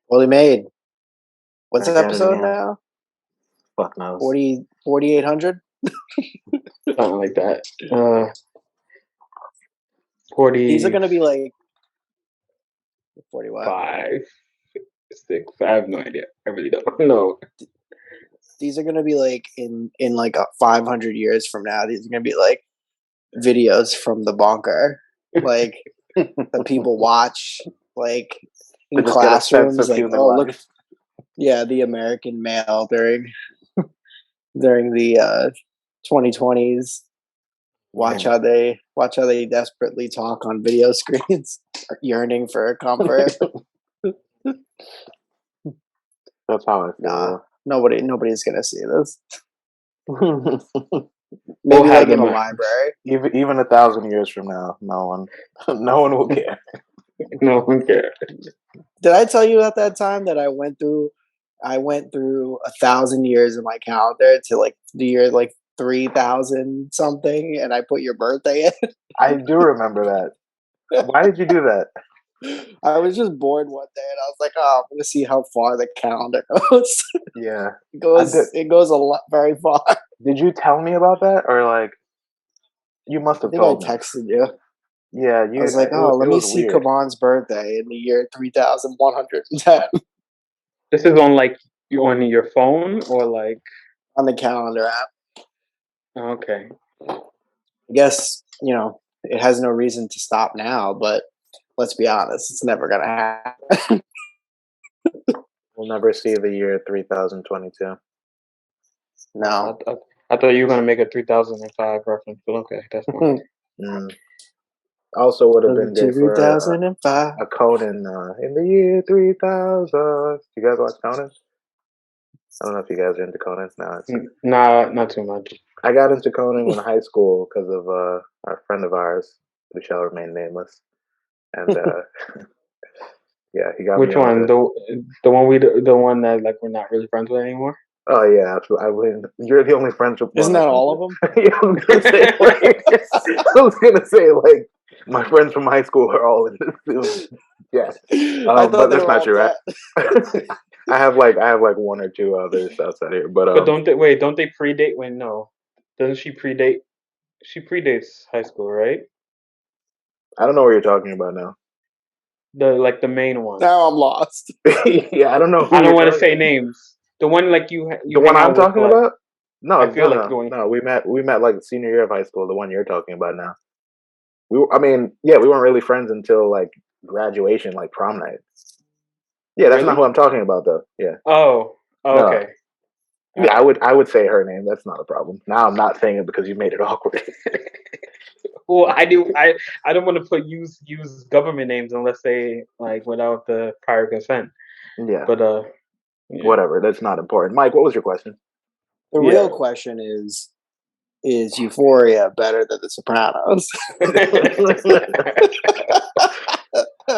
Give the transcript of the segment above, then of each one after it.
Well, he made what's Back the at it episode again. now? Fuck knows. 4,800. Something like that. These are 45, gonna be like 41. 6. I have no idea. I really don't know. These are gonna be like in like 500 years from now. These are gonna be like videos from the bunker, like that people watch, like To in just get a sense classrooms. of Like, human oh look, life. yeah, the American male during the 2020s. Watch how they desperately talk on video screens, yearning for comfort. That's how I Nah, feel. nobody's gonna see this. Yeah. Maybe have like in them. a library. Even 1,000 years from now, no one will care. No one cares. Did I tell you at that time that I went through 1,000 years in my calendar to like the year like 3,000 something, and I put your birthday in? I do remember that. Why did you do that? I was just bored one day, and I was like, "Oh, I'm gonna see how far the calendar goes." Yeah, It goes a lot, very far. I Did you tell me about that, or like you must have think I told me? texted you. Yeah, I was like, "Oh, let it me was see weird. Kavan's birthday in the year 3,110 This is on like on your phone or like on the calendar app." okay. I guess it has no reason to stop now, but let's be honest, it's never gonna happen. We'll never see the year 3022. No. I thought you were gonna make a 3005 reference, but okay, that's fine. Mm. Also, would have been good for 2005. a Conan in the year 3000. You guys watch Conan? I don't know if you guys are into Conan. No, Nah, not too much. I got into Conan in high school because of a friend of ours who shall remain nameless, and yeah, he got me Which on one? it. The one that like we're not really friends with anymore? Oh yeah, absolutely. I win. You're the only friends with Isn't one. that all of them? Yeah, I was gonna say I was gonna say like my friends from high school are all in this. Yeah, I thought but they that's were not all true. dead. I have like one or two others outside here, but But don't they wait? Don't they predate? Wait, no. Doesn't she predate? She predates high school, right? I don't know what you're talking about now. The main one. Now I'm lost. Yeah, I don't know who I don't you're want to talking. say names. The one like The you one hang I'm out with talking like about? No, I no, feel like no, going. no. We met like senior year of high school. The one you're talking about now. I mean, yeah, we weren't really friends until like graduation, like prom night. Yeah, that's not who Really? I'm talking about, though. Yeah, Oh, no, okay. yeah, I would say her name. That's not a problem. Now I'm not saying it because you made it awkward. Well, I don't want to use government names unless they like without the prior consent. Yeah, But yeah. whatever. That's not important. Mike, what was your question? The Yeah. real question is Euphoria better than The Sopranos?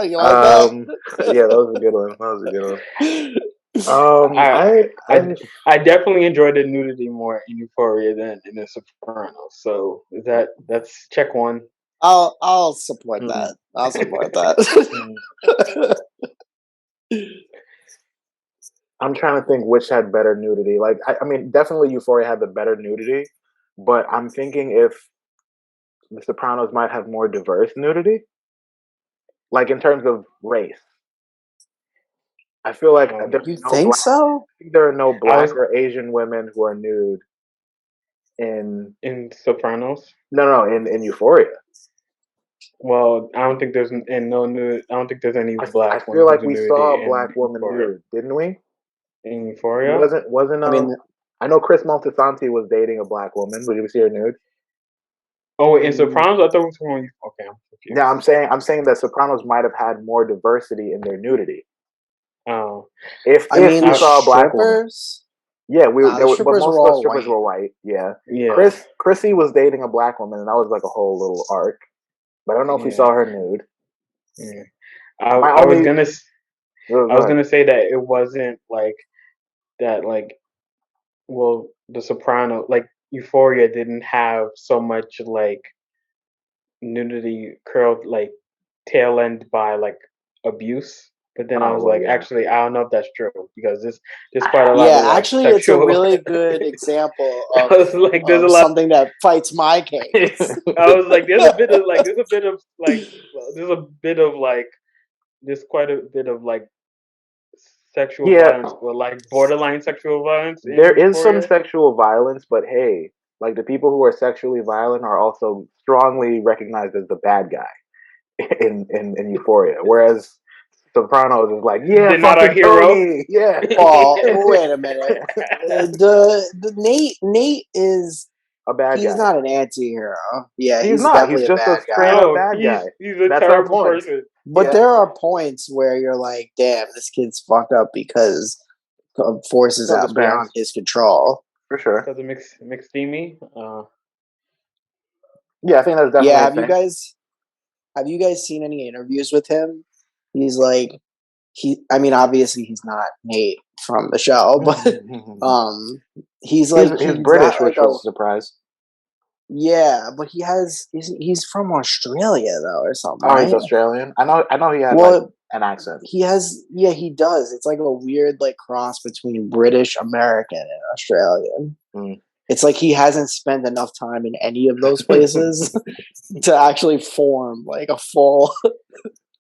You like Yeah, that was a good one. That was a good one. that? I definitely enjoyed the nudity more in Euphoria than in The Sopranos. So that's check one. I'll support Mm, that. I'll support that. I'm trying to think which had better nudity. Like, I mean, definitely Euphoria had the better nudity, but I'm thinking if The Sopranos might have more diverse nudity, like in terms of race. I feel like You think so? there are no I black was or Asian women who are nude in in Sopranos. in Euphoria. Well, I don't think there's and no nude. I don't think there's any I black feel women who's like in we saw nudity a black in woman Euphoria. nude, didn't we? In Euphoria. Wasn't I mean, I know Chris Montesanti was dating a black woman. Did you see her nude? Oh, in Sopranos, I thought it was from. Okay, I'm confused. Yeah, I'm saying that Sopranos might have had more diversity in their nudity. Oh, If I mean, we the saw a black woman. strippers. Yeah, Nah, the but strippers most were of the all strippers white. were white. Yeah, yeah. Chrissy was dating a black woman, and that was like a whole little arc. But I don't know if we Yeah. saw her nude. Yeah. My I was only gonna go I was ahead. gonna say that it wasn't like that like well the Soprano like Euphoria didn't have so much like nudity curled like tail end by like abuse But then I was well, like, yeah. actually, I don't know if that's true because there's quite a lot Yeah, of like actually, it's a sexual. really good example I was like, there's a of lot. something that fights my case. I was like, there's a bit of like, there's quite a bit of like sexual Yeah, violence or like borderline sexual violence there in is some Euphoria. sexual violence, but hey, like the people who are sexually violent are also strongly recognized as the bad guy in Euphoria. Whereas Sopranos is like, yeah, They're not a fucking hero. Tony, yeah, Well, wait a minute. The Nate is a bad he's guy. not an anti-hero. Yeah, He's he's not. He's definitely a just a bad straight guy. up No, bad guy. he's a That's our terrible point. person. But Yeah. there are points where you're like, damn, this kid's fucked up because of forces Because of out his beyond parents. his control. For sure. Because of McSteamy. Yeah, I think that's definitely Yeah, a thing. have you guys seen any interviews with him? He's like I mean obviously he's not Nate from the show, but he's like He's he's British, got like which was a surprise. yeah, but he's from Australia though or something, Oh, he's right? Australian. I know he had like Well, an accent. he does. It's like a weird like cross between British, American, and Australian. Mm. It's like he hasn't spent enough time in any of those places to actually form like a full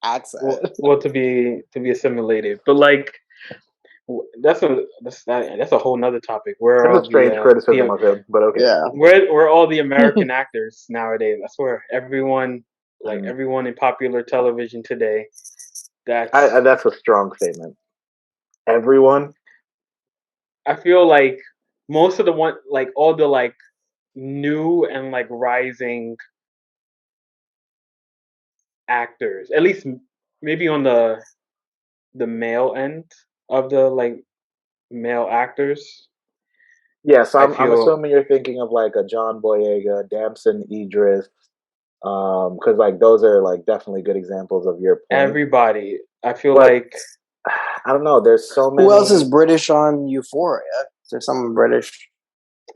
accent. Well, to be assimilated, but like that's a whole nother topic. Where are That's a all strange criticism of him, but okay. Yeah. where all the American actors nowadays? That's where everyone everyone in popular television today. That's a strong statement. Everyone. I feel like most of the one like all the like new and like rising actors, at least maybe on the male end of the like male actors. Yeah, so I I'm feel assuming you're thinking of like a John Boyega, Damson Idris, because like those are like definitely good examples of your point. everybody. I feel But like I don't know. There's so many. Who else is British on Euphoria? Is there someone British?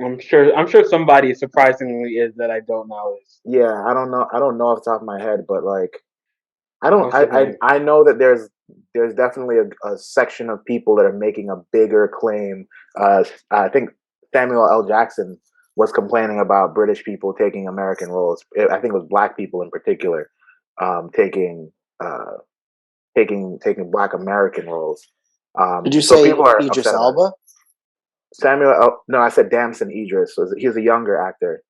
I'm sure somebody surprisingly is that I don't know is Yeah, I don't know. I don't know off the top of my head, but like I don't. what's his name? I know that there's definitely a section of people that are making a bigger claim. I think Samuel L. Jackson was complaining about British people taking American roles. I think it was black people in particular taking taking black American roles. Did you So people say are Idris upset about it. Elba? No, I said Damson Idris. He's a younger actor.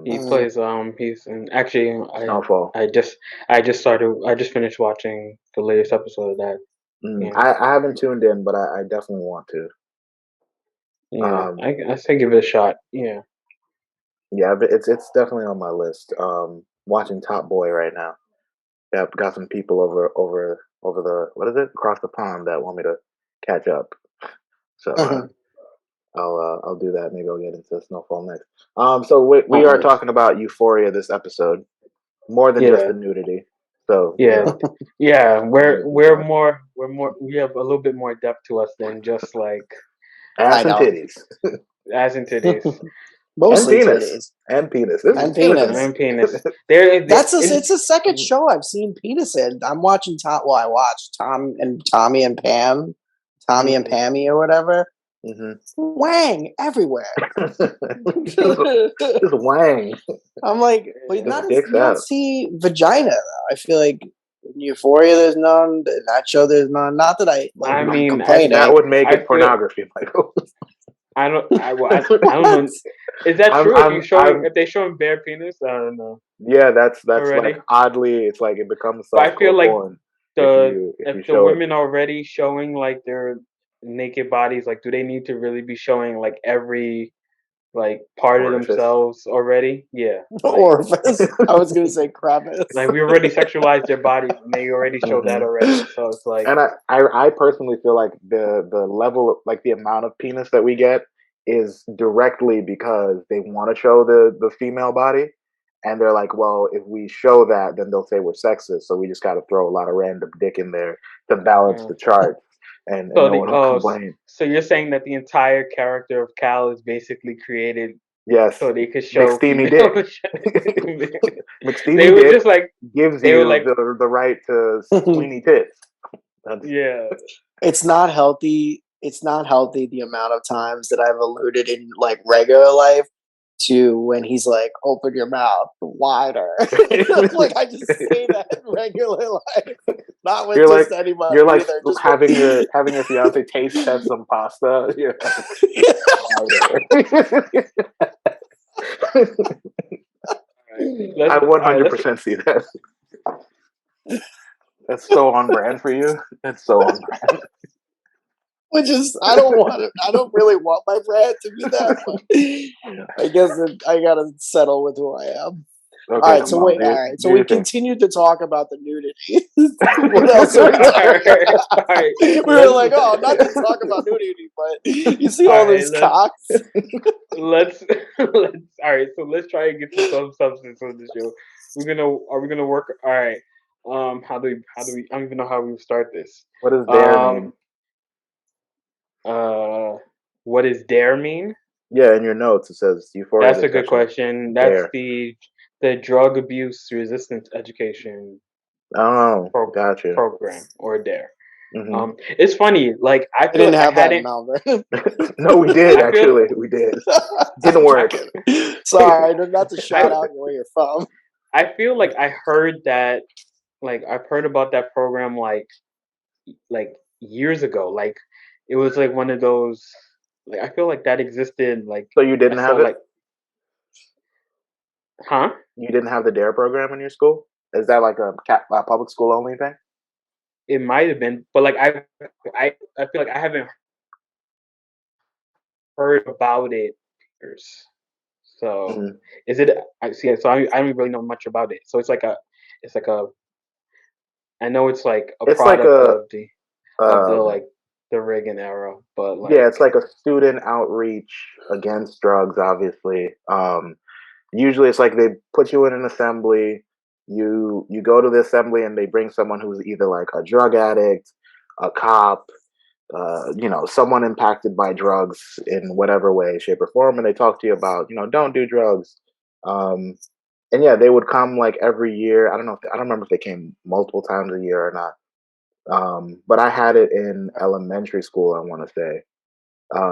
He plays he's in actually Snowfall. I just finished watching the latest episode of that. Yeah. I haven't tuned in, but I definitely want to. Yeah. I say give it a shot. Yeah. Yeah, but it's definitely on my list. Watching Top Boy right now. Yep, got some people over the what is it across the pond that want me to catch up. So I'll do that. Maybe I'll get into Snowfall next. So we are talking about Euphoria this episode, more than just the nudity. So yeah, yeah, we're Yeah. more we have a little bit more depth to us than just like Ass and know. titties. ass and titties Mostly and penis. titties. And penis. And penis. and penis. It's the second show I've seen penis in. I'm watching I watched Tommy and Pam, Tommy and Pammy or whatever. Mm-hmm. Wang everywhere. Just wang. I'm like, but you don't see vagina though. I feel like in Euphoria there's none. In that show there's none. Not that I'm complaining. That would make it pornography, Michael. I don't know. Is that true? If they showing bare penis, I don't know. Yeah, that's already? like oddly, it's like it becomes. I feel like if the women already showing like their naked bodies, like do they need to really be showing like every like part of themselves already? Yeah, orifice. I was gonna say crevice. Like we already sexualized their bodies, and they already showed that already. So it's like, and I personally feel like the level of, like the amount of penis that we get is directly because they want to show the female body, and they're like, well, if we show that, then they'll say we're sexist, so we just got to throw a lot of random dick in there to balance the chart, and no one will complain. So you're saying that the entire character of Cal is basically created, yes, so they could show McSteamy dick. McSteamy they were dick just like gives you the right to squeamy tits. Yeah. It's not healthy. It's not healthy the amount of times that I've alluded in like regular life to when he's like, "Open your mouth wider." Like I just say that in regular life, not with just anybody you're like either. Just having your fiance taste test some pasta. You're I 100% see that. That's so on brand for you. That's so on brand. Which is, I don't really want my brand to be that, but I guess I gotta settle with who I am. Okay, all right, so wait, all right, so we continued to talk about the nudity. What else are we talking about? All right. We were like, oh, not to talk about nudity, but you see all these cocks. Let's all right. So let's try and get to some substance on the show. Are we gonna work? All right. How do we? I don't even know how we start this. What does dare mean? What does dare mean? Yeah, in your notes it says Euphoria. That's a good question. That's the drug abuse resistance education. Gotcha. Program or dare. Mm-hmm. It's funny. Like I didn't have that in Melbourne. No, we did actually. We did. Didn't work. Sorry, not to shout out where you're from. I feel like I heard that. Like I've heard about that program like years ago. Like it was like one of those. Like I feel like that existed. Like so you didn't have it. Like, huh? You didn't have the dare program in your school? Is that like a public school only thing? It might have been, but like I feel like I haven't heard about it. So is it? I see. So I don't really know much about it. So it's like a. I know it's like a product of the Reagan era, but like yeah, it's like a student outreach against drugs. Obviously, usually it's like they put you in an assembly. You go to the assembly and they bring someone who's either like a drug addict, a cop, someone impacted by drugs in whatever way, shape, or form, and they talk to you about, don't do drugs. And yeah, they would come like every year. I don't remember if they came multiple times a year or not. But I had it in elementary school, I want to say,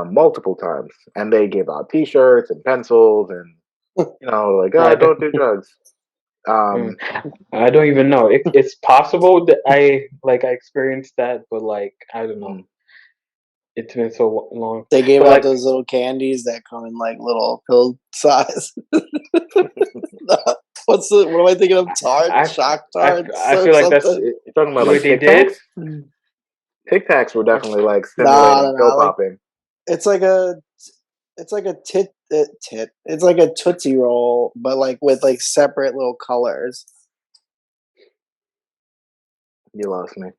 multiple times, and they gave out T-shirts and pencils and like, don't do drugs. I don't even know. It's possible that I experienced that, but like I don't know. It's been so long. They gave out those little candies that come in like little pill size. What am I thinking of? Shock tarts. I feel like that's you're talking about like Tic Tacs. Tic Tacs were definitely like stimulating pill popping. It's like a tit. It's like a Tootsie Roll, but like with like separate little colors. You lost me.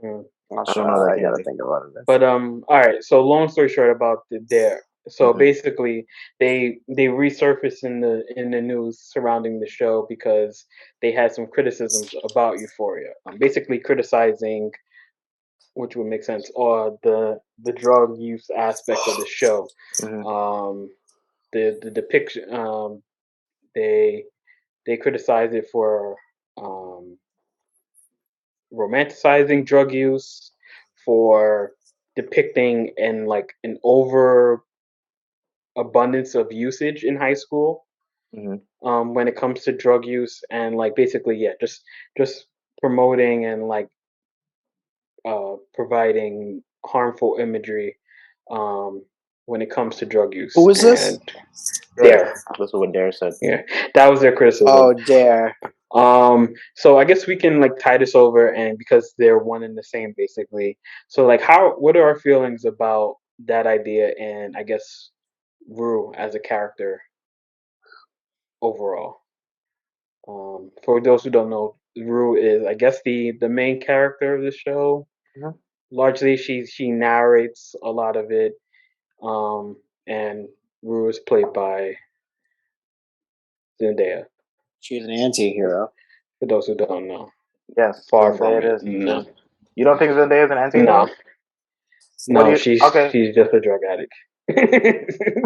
I don't know. I gotta think about it. But all right. So long story short about the dare. So basically, they resurfaced in the news surrounding the show because they had some criticisms about Euphoria. Basically criticizing, which would make sense, or the drug use aspect of the show. The depiction. They criticized it for romanticizing drug use, for depicting an over abundance of usage in high school when it comes to drug use, and like basically just promoting and like providing harmful imagery when it comes to drug use. Who was this? Dare. That's what Dare said. Yeah, that was their criticism. Oh, Dare. So I guess we can like tie this over, and because they're one and the same basically. So like, what are our feelings about that idea, and I guess Rue as a character overall? For those who don't know, Rue is, I guess, the main character of the show. Largely, she narrates a lot of it, and Rue is played by Zendaya. She's an anti-hero. For those who don't know. Yes. Far from it. No. You don't think Zendaya is an anti-hero? No, she's just a drug addict.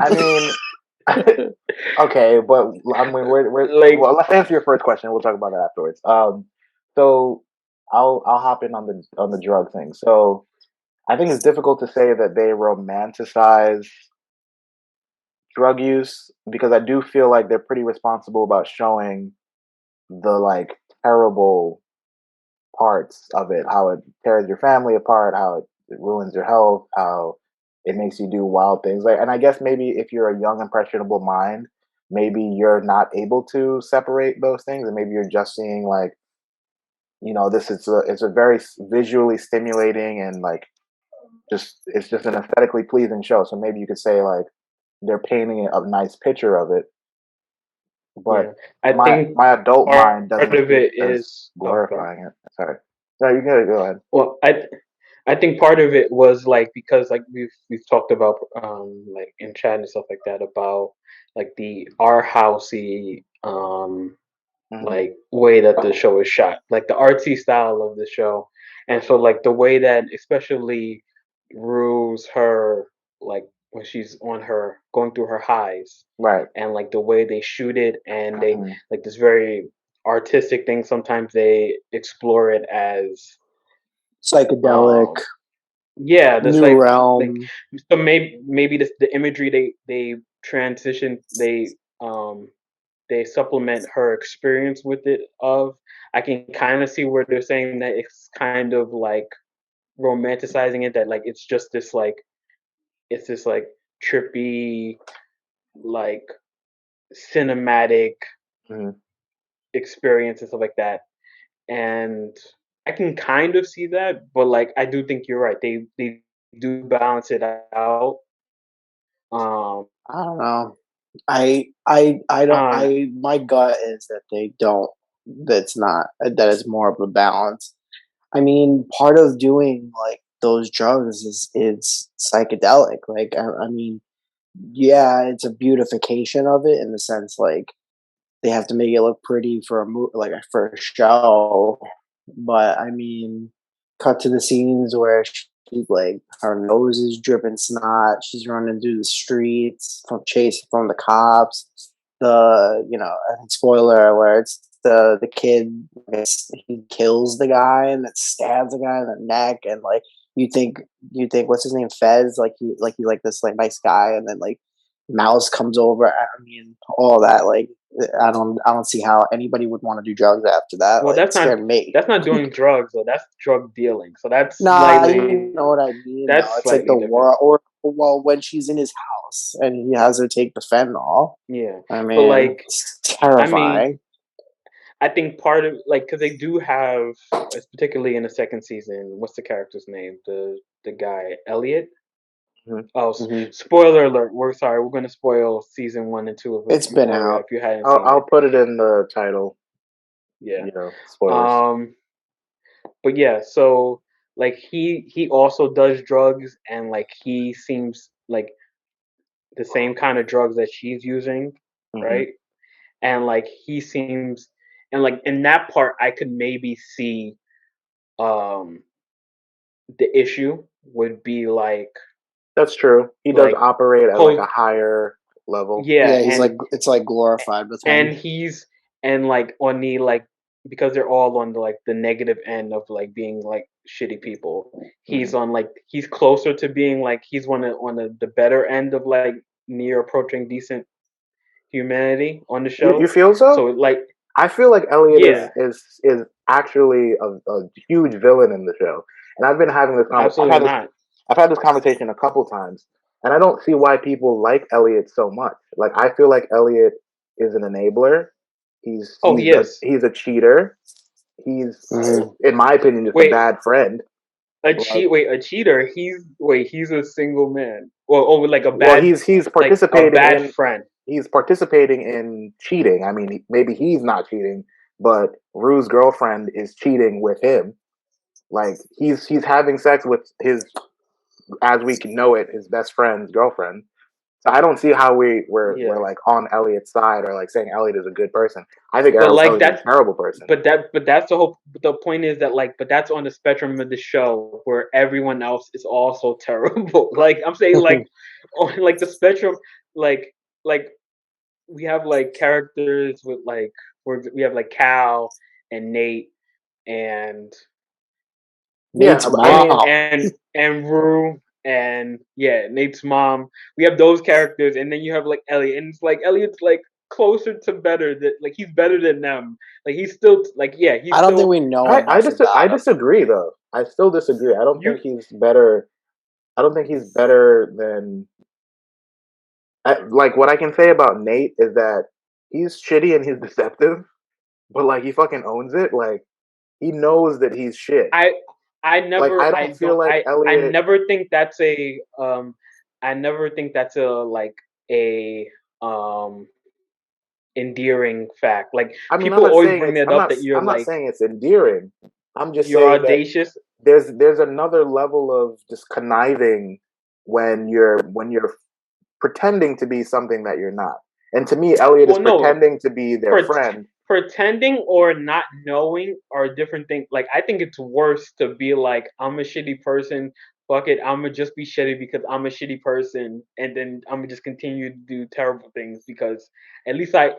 I mean, okay, but I mean, we're like, well, let's answer your first question. We'll talk about that afterwards. So I'll hop in on the drug thing. So I think it's difficult to say that they romanticize drug use because I do feel like they're pretty responsible about showing the like terrible parts of it, how it tears your family apart, how it ruins your health, how it makes you do wild things. Like, and I guess maybe if you're a young impressionable mind, maybe you're not able to separate those things, and maybe you're just seeing like, this is it's a very visually stimulating and like it's just an aesthetically pleasing show. So maybe you could say like they're painting a nice picture of it, Yeah, but I think my adult part mind doesn't of see it it as is. Oh, sorry. glorifying it. Sorry. No, you gotta go ahead. Well, I think part of it was like because like we've talked about like in chat and stuff like that about like the art housey Mm-hmm. like way that the show is shot, like the artsy style of the show, and so like the way that especially rules her like when she's on her going through her highs, Right. and like the way they shoot it, and they Mm-hmm. like this very artistic thing. Sometimes they explore it as Psychedelic, um yeah, there's new like realm. so maybe the imagery they transition they supplement her experience with it of I can kind of see where they're saying that it's kind of like romanticizing it, that like it's this like trippy like cinematic Mm-hmm. experience and stuff like that, and I can kind of see that, but like I do think you're right, they do balance it out. um I don't know. I don't. um My gut is that they don't. That's not. That is more of a balance. I mean, part of doing like those drugs is it's psychedelic. Like, I mean, yeah, it's a beautification of it in the sense like they have to make it look pretty for a like for a show. But I mean, cut to the scenes where she's like her nose is dripping snot. She's running through the streets from chasing from the cops. I think spoiler alert. The kid, he kills the guy and then stabs the guy in the neck, and like you think what's his name, Fez, he like this like nice guy, and then like Mouse comes over. I mean, all that like I don't see how anybody would want to do drugs after that. well Like, it scared me. that's not doing drugs though, that's drug dealing, so Nah, you know what I mean, though. that's It's like the slightly different. world, or well, when she's in his house and he has her take the fentanyl. Yeah, I but mean, like it's I mean terrifying. I think part of like because they do have, particularly in the second season, what's the character's name? The guy Elliot. Mm-hmm. Oh, Hmm. spoiler alert! We're sorry. We're going to spoil season 1 and 2 of It's been Euphoria out. if you hadn't I'll seen I'll it. put it in the title. Yeah. Spoilers. But yeah. So like he also does drugs, and like he seems like the same kind of drugs that she's using, Mm-hmm. right? And like he seems, and like in that part, I could maybe see um the issue would be That's true. He does like operate at like a post higher level. yeah, Yeah, he's like it's like glorified with and him. he's and like on the like because they're all on the like the negative end of like being like shitty people. He's Mm-hmm. on like he's closer to being like he's on the better end of like near approaching decent humanity on the You show. feel So so? like I feel like Elliot yeah, is actually a huge villain in the show, and I've been having this absolutely not. I've had this conversation a couple times, and I don't see why people like Elliot so much. Like I feel like Elliot is an enabler. Oh, he is. He's a cheater. He's, Hmm. in my opinion, just a Wait, bad friend. Like, a cheater. He's a single man. Oh, like a well, bad he's friend. participating in cheating. I mean, maybe he's not cheating, but Rue's girlfriend is cheating with him. Like he's having sex with his, as we can know it, his best friend's girlfriend. So I don't see how we're Yeah. like on Elliot's side or like saying Elliot is a good person. I think But like Elliot's that's a terrible person. but that's the whole the point is that like but that's on the spectrum of the show where everyone else is also terrible. Like I'm saying like on like the spectrum like like we have like characters with like we have like Cal and Nate and Nate's mom. and Rue and Nate's mom. We have those characters, and then you have like Elliot, and it's like Elliot's like closer to better that like he's better than them. Like he's still like he's. I don't think we know enough I about disagree him. though. I still disagree. I don't think he's better. I don't think he's better than. Like what I can say about Nate is that he's shitty and he's deceptive, but like he fucking owns it. Like he knows that he's shit. I never like I don't feel like I Elliot. never think that's a I never think that's a like a endearing fact. Like I mean, people always bring that up that you're I'm not like saying it's endearing. I'm just you're saying that audacious. there's another level of just conniving when you're pretending to be something that you're not. And to me, Elliot is pretending to be their friend. Pretending or not knowing are different things. Like I think it's worse to be like I'm a shitty person. Fuck it, I'm gonna just be shitty because I'm a shitty person, and then I'm gonna just continue to do terrible things because at least I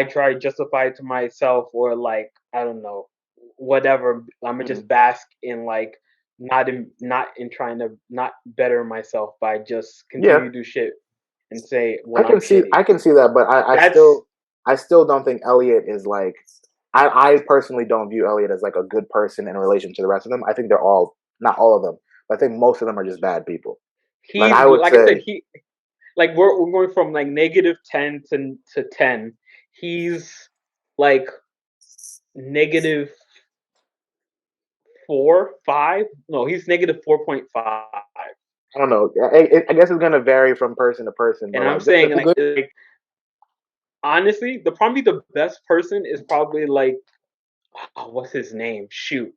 try to justify it to myself or like I don't know whatever. I'm gonna just bask in like not in trying to not better myself by just continue to do shit and say well I'm shitty. I can see that, but I still don't think Elliot is like I personally don't view Elliot as like a good person in relation to the rest of them. I think they're all not all of them, but I think most of them are just bad people. He's I would say, I said, he like we're going from like -10 to 10. He's like -4, 5. No, he's -4.5. I don't know. I guess it's gonna vary from person to person. And I'm saying like honestly, probably the best person is probably like what's his name? Shoot.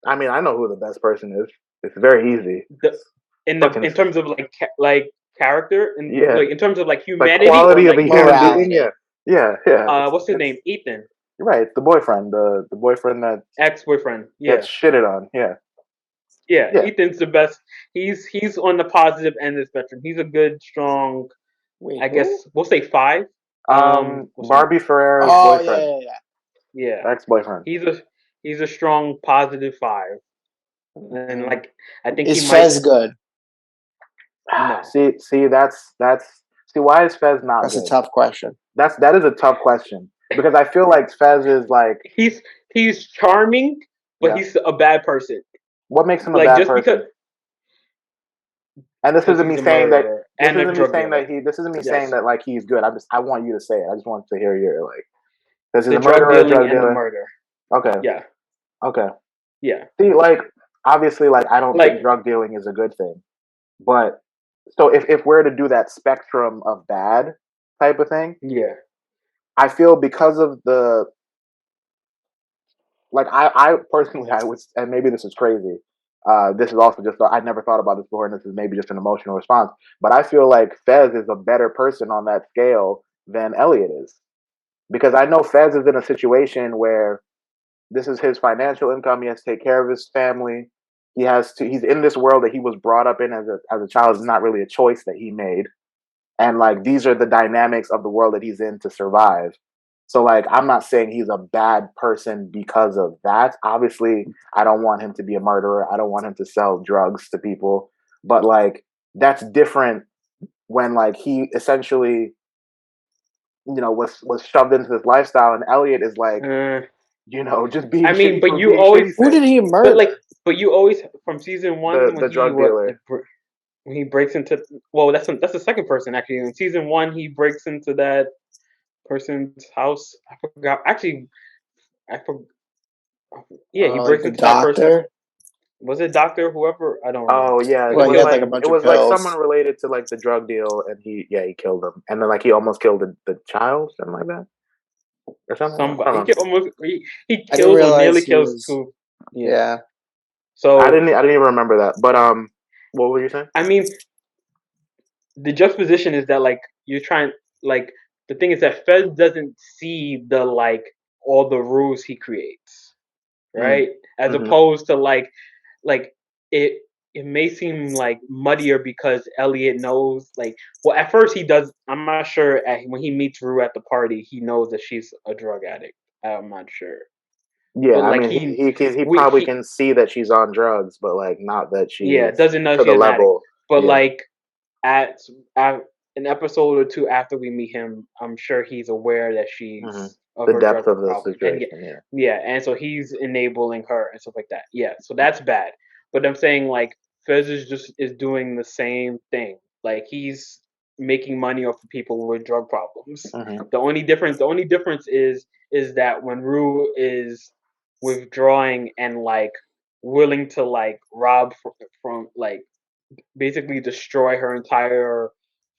I mean, I know who the best person is. It's very easy. In terms of like character and like in terms of like humanity, like quality or, like, of a human being. Yeah. What's his name? Ethan. You're right. The boyfriend, the boyfriend that ex-boyfriend. Yeah. That's shitted on. Yeah. Ethan's the best. He's on the positive end of the spectrum. He's a good, strong. I guess we'll say 5. Barbie Ferrera's boyfriend. Yeah. Ex-boyfriend. He's a strong positive 5. And like I think is Fez good? No. See that's why is Fez not That's good? a tough question. That is a tough question because I feel like Fez is like he's charming, but he's a bad person. What makes him a bad person? And this isn't me saying that. This isn't me saying that like he's good. I want you to say it. I just want to hear your like. This is a murderer, drug dealer. The murder. Okay. Yeah. Okay. Yeah. See, like obviously, like I don't think drug dealing is a good thing, but so if we're to do that spectrum of bad type of thing, I feel because of the like I personally I would, and maybe this is crazy. This is also just I never thought about this before, and this is maybe just an emotional response. But I feel like Fez is a better person on that scale than Elliot is, because I know Fez is in a situation where this is his financial income. He has to take care of his family. He's in this world that he was brought up in as a child. It's not really a choice that he made. And like these are the dynamics of the world that he's in to survive. So like I'm not saying he's a bad person because of that. Obviously, I don't want him to be a murderer. I don't want him to sell drugs to people. But like that's different when like he essentially was shoved into this lifestyle, and Elliot is like just being. I mean, but you always who did he murder? But you always from season 1 the drug dealer. When he breaks into that's the second person actually. In season 1, he breaks into that person's house. I forgot. Actually, he breaks into that person. Was it doctor? Whoever? I don't remember. Oh yeah, it was like someone related to like the drug deal, and he killed him, and then like he almost killed the child, something like that, or something. He killed or nearly kills 2. Yeah. So I didn't even remember that, but what were you saying? I mean, the juxtaposition is that like you're trying like the thing is that Fez doesn't see the like all the rules he creates, right? As opposed to like it may seem like muddier because Elliot knows like at first he does. I'm not sure when he meets Rue at the party he knows that she's a drug addict. I'm not sure, Yeah, but I like mean, he probably he can see that she's on drugs, but like not that yeah, she's doesn't know to the she's an addict. level. But Yeah, like at an episode or two after we meet him, I'm sure he's aware that hmm she's of the her drug depth of the problem, and situation. Yeah, yeah, and so he's enabling her and stuff like that. Yeah, so that's bad. But I'm saying like Fez is doing the same thing. Like he's making money off of people with drug problems. hmm The only difference is that when Rue is withdrawing and like willing to like rob from like basically destroy her entire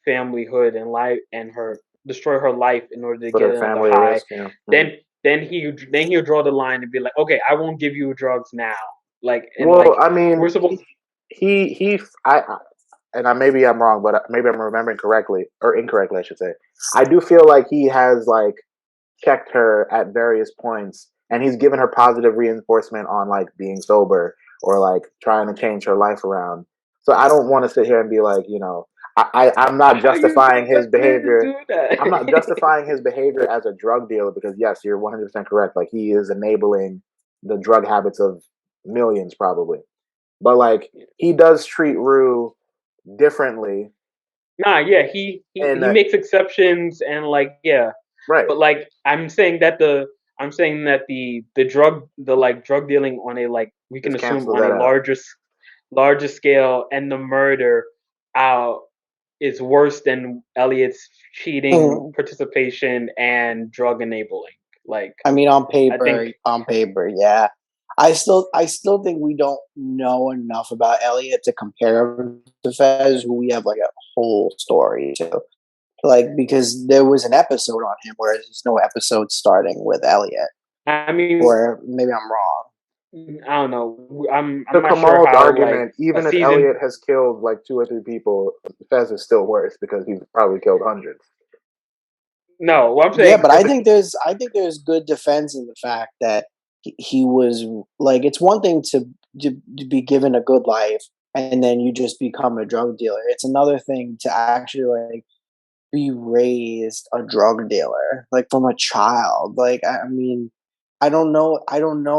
familyhood and life and her destroy her life in order to put get her another family at high. risk. Yeah. Then then he'll draw the line and be like, okay, I won't give you drugs now. Like and Well, like I mean, we're supposed. he and maybe I'm wrong, but maybe I'm remembering correctly or incorrectly, I should say. I do feel like he has like checked her at various points, and he's given her positive reinforcement on like being sober or like trying to change her life around. So I don't want to sit here and be like, I'm not How you justifying his expect me to behavior. do that? I'm not justifying his behavior as a drug dealer because yes, you're 100% correct. Like he is enabling the drug habits of millions probably. But like he does treat Rue differently Nah, yeah, he and makes exceptions and like yeah, right, but like I'm saying that the like drug dealing on a like we can just assume cancel on that a out. larger scale and the murder out is worse than Elliot's cheating, participation, and drug enabling. Like I mean, I think on paper, yeah. I still think we don't know enough about Elliot to compare him to Fez, who we have like a whole story to. Like, because there was an episode on him, where there's no episode starting with Elliot. I mean Or maybe I'm wrong. I don't know. I'm To not sure Kamal's how like argument, a even if season. Elliot has killed like 2 or 3 people, Fez is still worse because he's probably killed hundreds. No, what I'm Yeah, saying but if it's I think there's good defense in the fact that he was like, it's one thing to be given a good life and then you just become a drug dealer. It's another thing to actually like be raised a drug dealer, like from a child. Like I mean, I don't know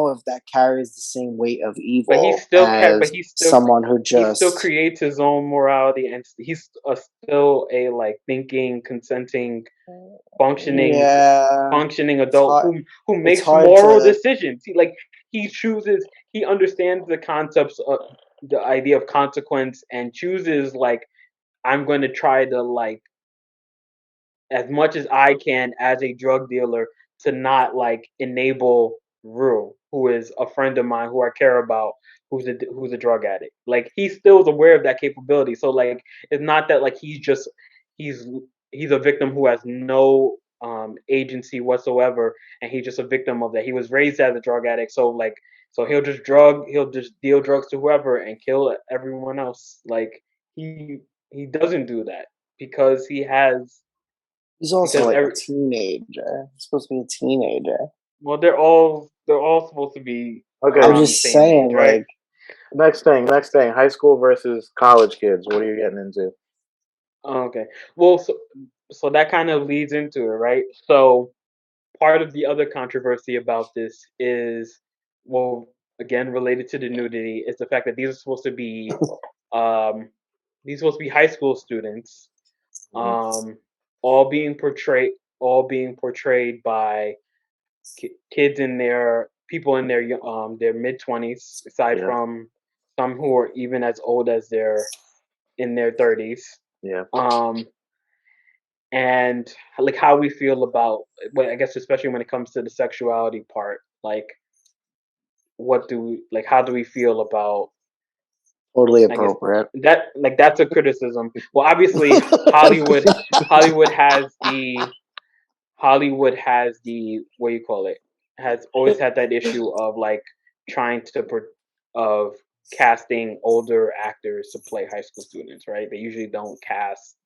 if that carries the same weight of but evil as someone who he still just creates his own morality and he's still a like thinking, consenting, functioning yeah, functioning it's adult hard who it's makes hard moral to decisions. He understands the concepts of the idea of consequence and chooses like I'm going to try to like as much as I can as a drug dealer to not like enable Rue, who is a friend of mine who I care about, who's a drug addict. Like he still is aware of that capability. So like it's not that like he's he's a victim who has no agency whatsoever and he's just a victim of that. He was raised as a drug addict, so like so he'll just deal drugs to whoever and kill everyone else. Like he doesn't do that because he has he's also because like a every teenager. He's supposed to be a teenager. well they're all supposed to be Okay, I'm around the just same age, saying, right? like, next thing, high school versus college kids. What are you getting into? Okay. Well, so that kind of leads into it, right? So part of the other controversy about this is, well, again related to the nudity, is the fact that um these are supposed to be high school students, Mhm. um, all being portrayed by kids in their people in their mid 20s, aside Yeah, from some who are even as old as their in their 30s. yeah. Um, and like how we feel about, well, I guess especially when it comes to the sexuality part, like how do we feel about, totally I guess appropriate. that like that's a criticism. Well, obviously Hollywood has the what do you call it, has always had that issue of like trying to of casting older actors to play high school students, right? They usually don't cast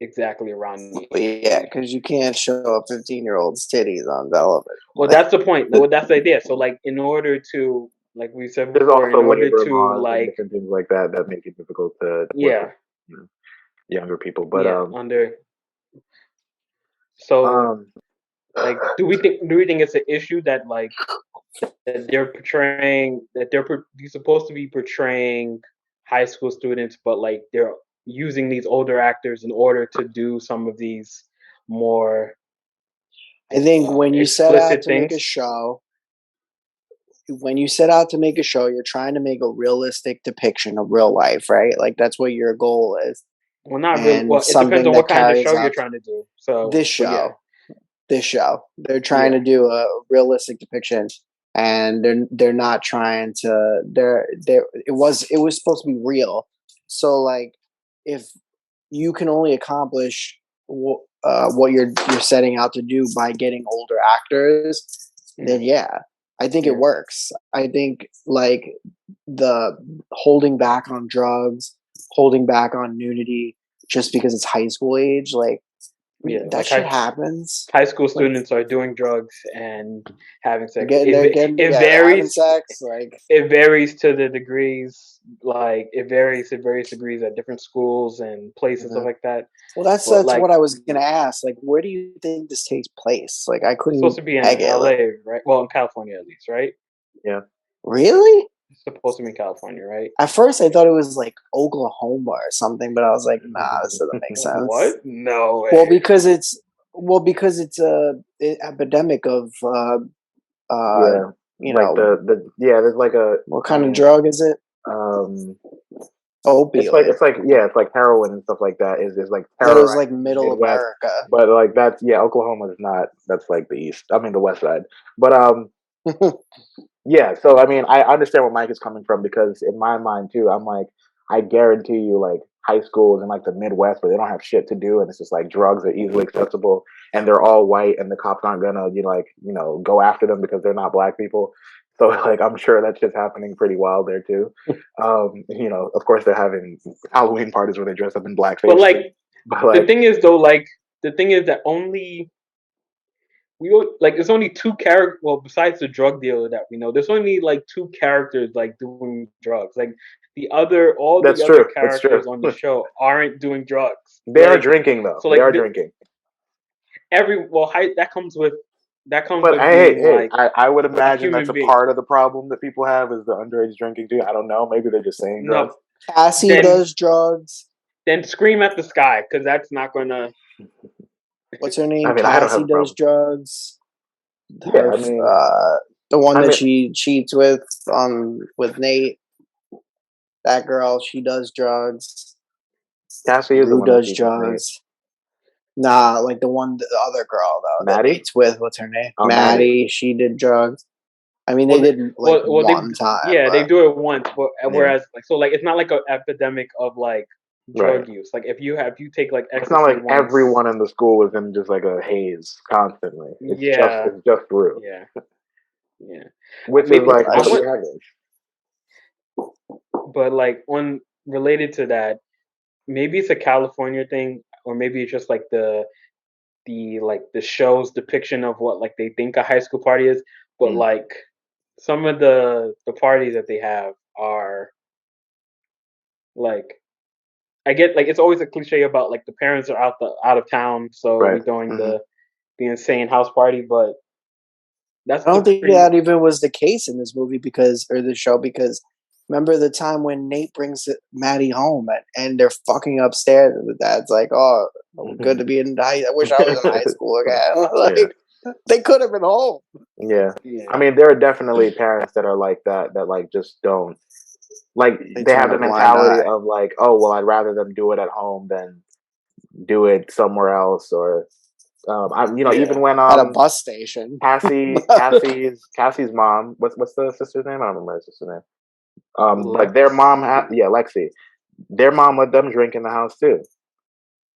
exactly around the Yeah, age. because you can't show a 15-year-old's titties on television. Well, that's the point. Well, that's the idea. So, like, in order to, like we said There's before, in also order labor to, laws and like, different things like that that make it difficult to work with yeah, you younger people. But yeah, under, so, um, Like, do we think it's an issue that like that they're portraying that you're supposed to be portraying high school students, but like they're using these older actors in order to do some of these more I think when you set out explicit to make a things? show, you're trying to make a realistic depiction of real life, right? Like that's what your goal is, Well, not really. and Well, it depends something on that what kind of carries show you're out trying to do. So, this but yeah, show. This show, they're trying yeah, to do a realistic depiction, and they're not trying to. It was supposed to be real. So like, if you can only accomplish what you're setting out to do by getting older actors, then yeah, I think it yeah, works. I think like the holding back on drugs, holding back on nudity, just because it's high school age, like yeah. that Like shit happens. high school Like students are doing drugs and having sex. they're It yeah, they're having varies. sex. Like It varies to the degrees. Like it varies to various degrees at different schools and places, stuff mhm. like that. Well, that's But what like, I was gonna ask. Like, where do you think this takes place? Like, I it's supposed couldn't to be in peg it. Like, LA, right? Well, in California at least, right? Yeah. really? It's supposed to be in California, right? At first, I thought it was like Oklahoma or something, but I was like, nah, this doesn't make sense. What? No Well, way. because it's a epidemic of uh, Yeah. you Like know, there's like what I kind of mean, drug is it? um Opioid. it's like heroin and stuff like that is like I thought it was like terrorizing the Middle Midwest. America. But like that's Oklahoma is not, that's like the east. I mean the west side. But yeah, so I mean, I understand where Mike is coming from, because in my mind too, I'm like, I guarantee you, like high schools in like the Midwest where they don't have shit to do, and it's just like drugs are easily accessible, and they're all white, and the cops aren't gonna go after them because they're not black people. So like, I'm sure that shit's happening pretty wild there too. Of course they're having Halloween parties where they dress up in But blackface too. like, But the like, thing is though, like the thing is that there's only two characters. Well, besides the drug dealer that we know, there's only like two characters like doing drugs. Like all the that's other true. That's true. characters on the show aren't doing drugs. They are Like drinking though. so, They like are drinking. that comes But with hey, being hey, like I would a imagine that's human a being. part of the problem that people have, is the underage drinking too. I don't know. Maybe they're just saying drugs. No, Cassie then does drugs. scream at the sky because that's not gonna. What's her I name? mean, I don't have Cassie a does problem. drugs. Yeah, Her, I mean, the one I that mean, she cheats with Nate. That girl, she does drugs. Cassie is the Rue one that does cheats with Nate. drugs. Nah, like the other girl though that Maddie? Nate's with. What's her name? Oh, Maddie. Maddie. She did drugs. I mean, they Well, did like they one time, yeah, they but do it once, but Yeah, whereas like so like it's not like an epidemic of like right. drug use. Like if you take like It's not ecstasy like once, everyone in the school is in just like a haze constantly. yeah, It's just Rue, yeah, yeah. which is Maybe like I what the want, average. but like on related to that, maybe it's a California thing, or maybe it's just like the show's depiction of what like they think a high school party is. But Mm. like some of the parties that they have are like I get like it's always a cliche about like the parents are out of town, so Right. we throwing Hmm. the insane house party, but that's I the don't think pretty that even was the case in this movie or the show because remember the time when Nate brings Maddie home and they're fucking upstairs and the dad's like, "Oh, good to be in high. I wish I was in high school again." Yeah. Like they could have been home. Yeah. yeah I mean, there are definitely parents that are like that like just don't, like, They they turn have a the blind mentality eye. of like, oh well, I'd rather them do it at home than do it somewhere else, or yeah even when At a bus station. Cassie's mom, what's the sister's name? I don't remember her sister's name. Like their mom Lexi. Lexi, their mom let them drink in the house too.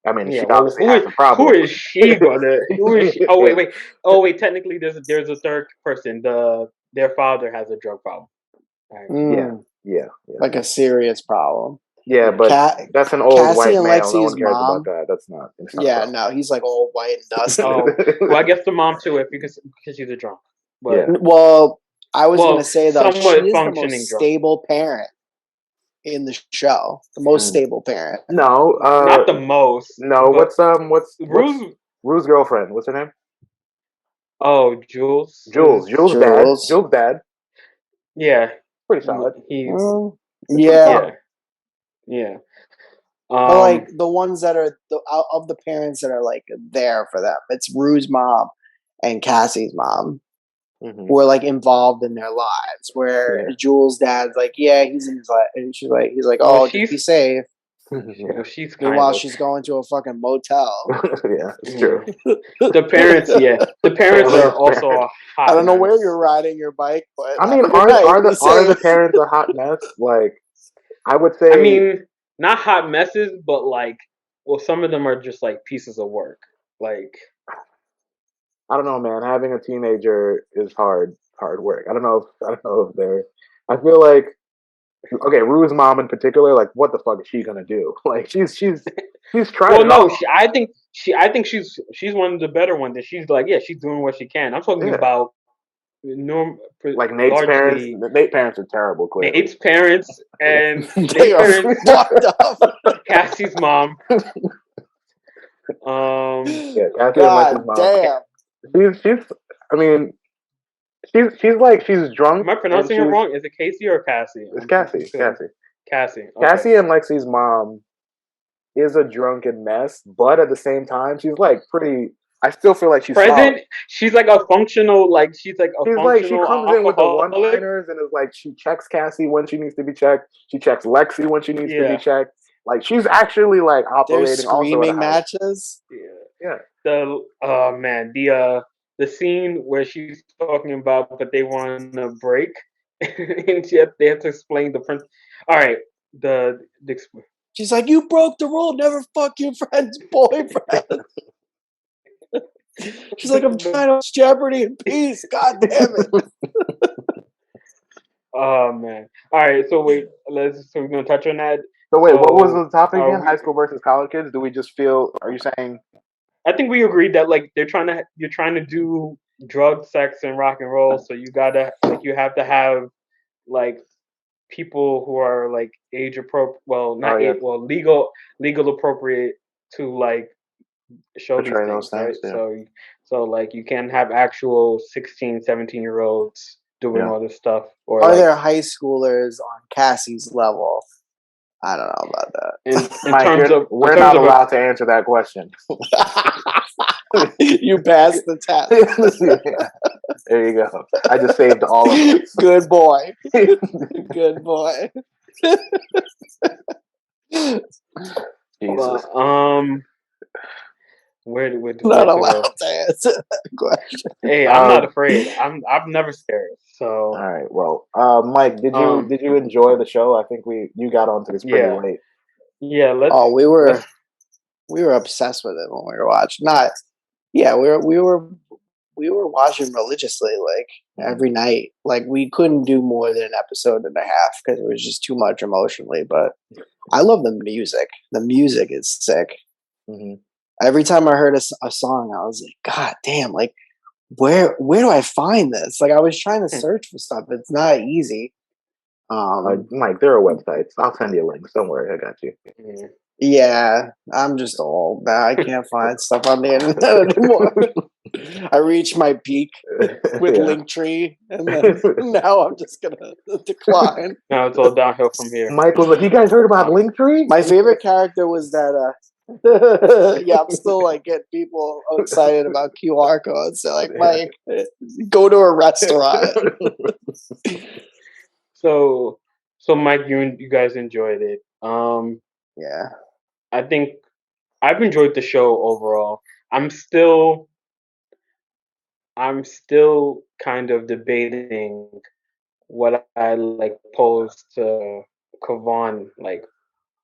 I mean, Yeah, she well, obviously has a who problem. is she gonna? Who is she? Oh wait. Technically, there's a third person. Their father has a drug problem. Right. Yeah, Mm, yeah, like a serious problem. yeah, Yeah. but that's an old Cassie white and male. No Lexi's one cares about mom. that. It's not a Yeah, problem. no, he's like all white and dusty. Oh well, I guess the mom too, if because she's a drunk. But Yeah. Well, I was gonna well, say though, she somewhat is the most functioning drunk. stable parent in the show. The most Mm. stable parent. No, Not the most, no. but What's Ruse. Rue's girlfriend? What's her name? Oh, Jules. Jules' dad. Yeah, Pretty solid. he's yeah. yeah. But like the ones that are of the parents that are like there for them, it's Rue's mom and Cassie's mom who are like involved in their lives. Where Jules' dad's like, yeah, he's in his life, and he's like, oh, just be safe. Well, she's meanwhile she's going to a fucking motel. Yeah, it's true. The parents, the parents are also a hot I don't know mess. where you're riding your bike, but I mean, are the parents a hot mess? Like, I would say. I mean, not hot messes, but like, well, some of them are just like pieces of work. Like, I don't know, man. Having a teenager is hard work. I don't know if they're. I feel like, okay, Rue's mom in particular. Like, what the fuck is she gonna do? Like, she's trying. Well, no, I think she's one of the better ones. And she's like, she's doing what she can. I'm talking about like Nate's parents. Nate's parents are terrible. Clearly, Nate's parents and they are fucked up. Cassie's mom. Cassie God and Mike's mom. damn. She's. I mean, she's drunk. Am I pronouncing it wrong? Is it Casey or Cassie? It's Cassie. Cassie. Okay. Cassie and Lexi's mom is a drunken mess, but at the same time, she's like pretty. I still feel like she's present. solid. She's like a functional, like she comes in with the one-liners and is like, she checks Cassie when she needs to be checked. She checks Lexi when she needs to be checked. Like, she's actually like operating. There's screaming matches. Yeah. The scene where she's talking about, but they want a break, and they have to explain the print. All right, she's like, you broke the rule, never fuck your friend's boyfriend. She's like, I'm trying to watch Jeopardy in peace. God damn it. Oh man. All right, so wait, so we're gonna touch on that. So wait, what was the topic again? High school versus college kids? Do we just feel? Are you saying? I think we agreed that like you're trying to do drug, sex, and rock and roll. So you have to have like people who are like age appropriate. Well, not age. Well, legal appropriate to like show these things, right? Yeah. So like you can have actual 16, 17-year-olds doing all this stuff. Or are there high schoolers on Cassie's level? I don't know about that. In we're not allowed to answer that question. You passed the test. There you go. I just saved all of it. Good boy. Good boy. Jesus. Where do we not allowed to answer that question? Hey, I'm not afraid. I'm never scared. So all right. Well, Mike, did you enjoy the show? I think you got onto this pretty late. Yeah. We were obsessed with it when we were watching. We were watching religiously, like every night. Like we couldn't do more than an episode and a half because it was just too much emotionally. But I love the music. The music is sick. Mm-hmm. Every time I heard a song, I was like, God damn! Like where do I find this? Like I was trying to search for stuff. It's not easy. Mike, there are websites. I'll send you links. Don't worry, I got you. Yeah, I'm just old now. I can't find stuff on the internet anymore. I reached my peak with Linktree, and then now I'm just gonna decline. Now it's all downhill from here. Mike was like, "You guys heard about Linktree?" My favorite character was that. I'm still like getting people excited about QR codes. They're like, Mike, go to a restaurant. So Mike, you guys enjoyed it. Yeah. I think I've enjoyed the show overall. I'm still kind of debating what I like posed to Kavan like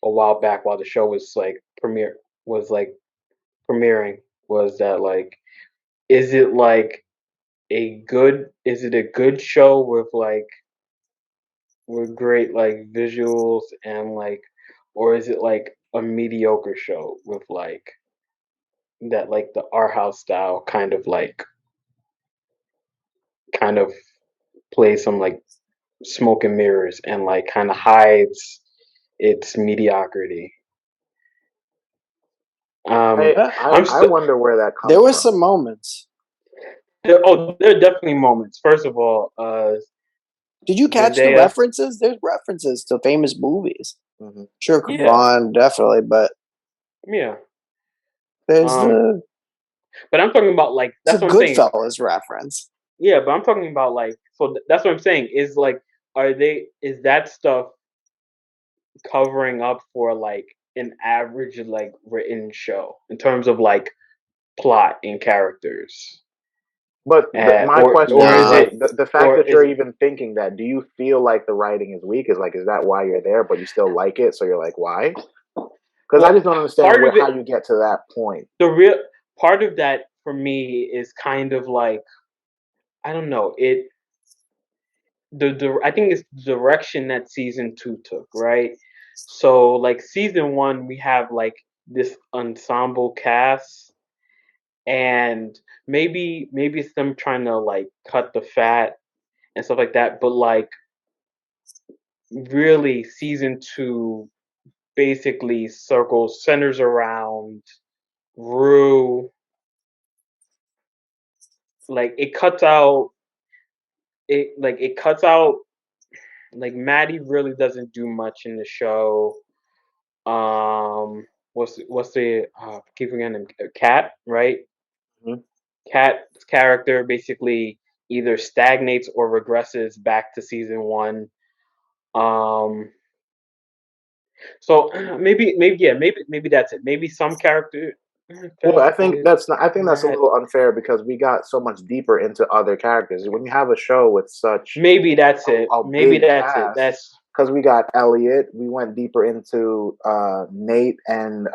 a while back while the show was like premiering was that like is it a good show with great like visuals and like, or is it like a mediocre show with like that like the art house style kind of plays some like smoke and mirrors and like kind of hides its mediocrity. I wonder where that comes from. There were some moments. there are definitely moments. First of all, Did you catch the Zendaya. references? There's references to famous movies. Mm-hmm. Sure, Yeah. Kwan, definitely, but Yeah. there's But I'm talking about like it's that's a what I'm saying. Goodfellas reference. Yeah, but I'm talking about like that's what I'm saying is like is that stuff covering up for like an average like written show in terms of like plot and characters? But my question Or is is Nah. like it the fact or that is you're even thinking that. Do you feel like the writing is weak? Is that why you're there, but you still like it? So you're like, why? Because I well just don't understand part of how it you get to that point. the real part of that for me is kind of like I don't know it the I think it's the direction that season 2 took, right? So like season 1 we have like this ensemble cast and maybe it's them trying to like cut the fat and stuff like that, but like really season 2 basically centers around Rue. Like it cuts out like Maddie really doesn't do much in the show. What's the keep forgetting Cat, right? Mhm. Cat's character basically either stagnates or regresses back to season 1. Um, so maybe that's it. Maybe some character Well, Fez I think is that's not. I think that's a Matt. little unfair because we got so much deeper into other characters. When you have a show with such Maybe that's it. a Maybe big that's it. cast, That's because we got Elliot, we went deeper into Nate and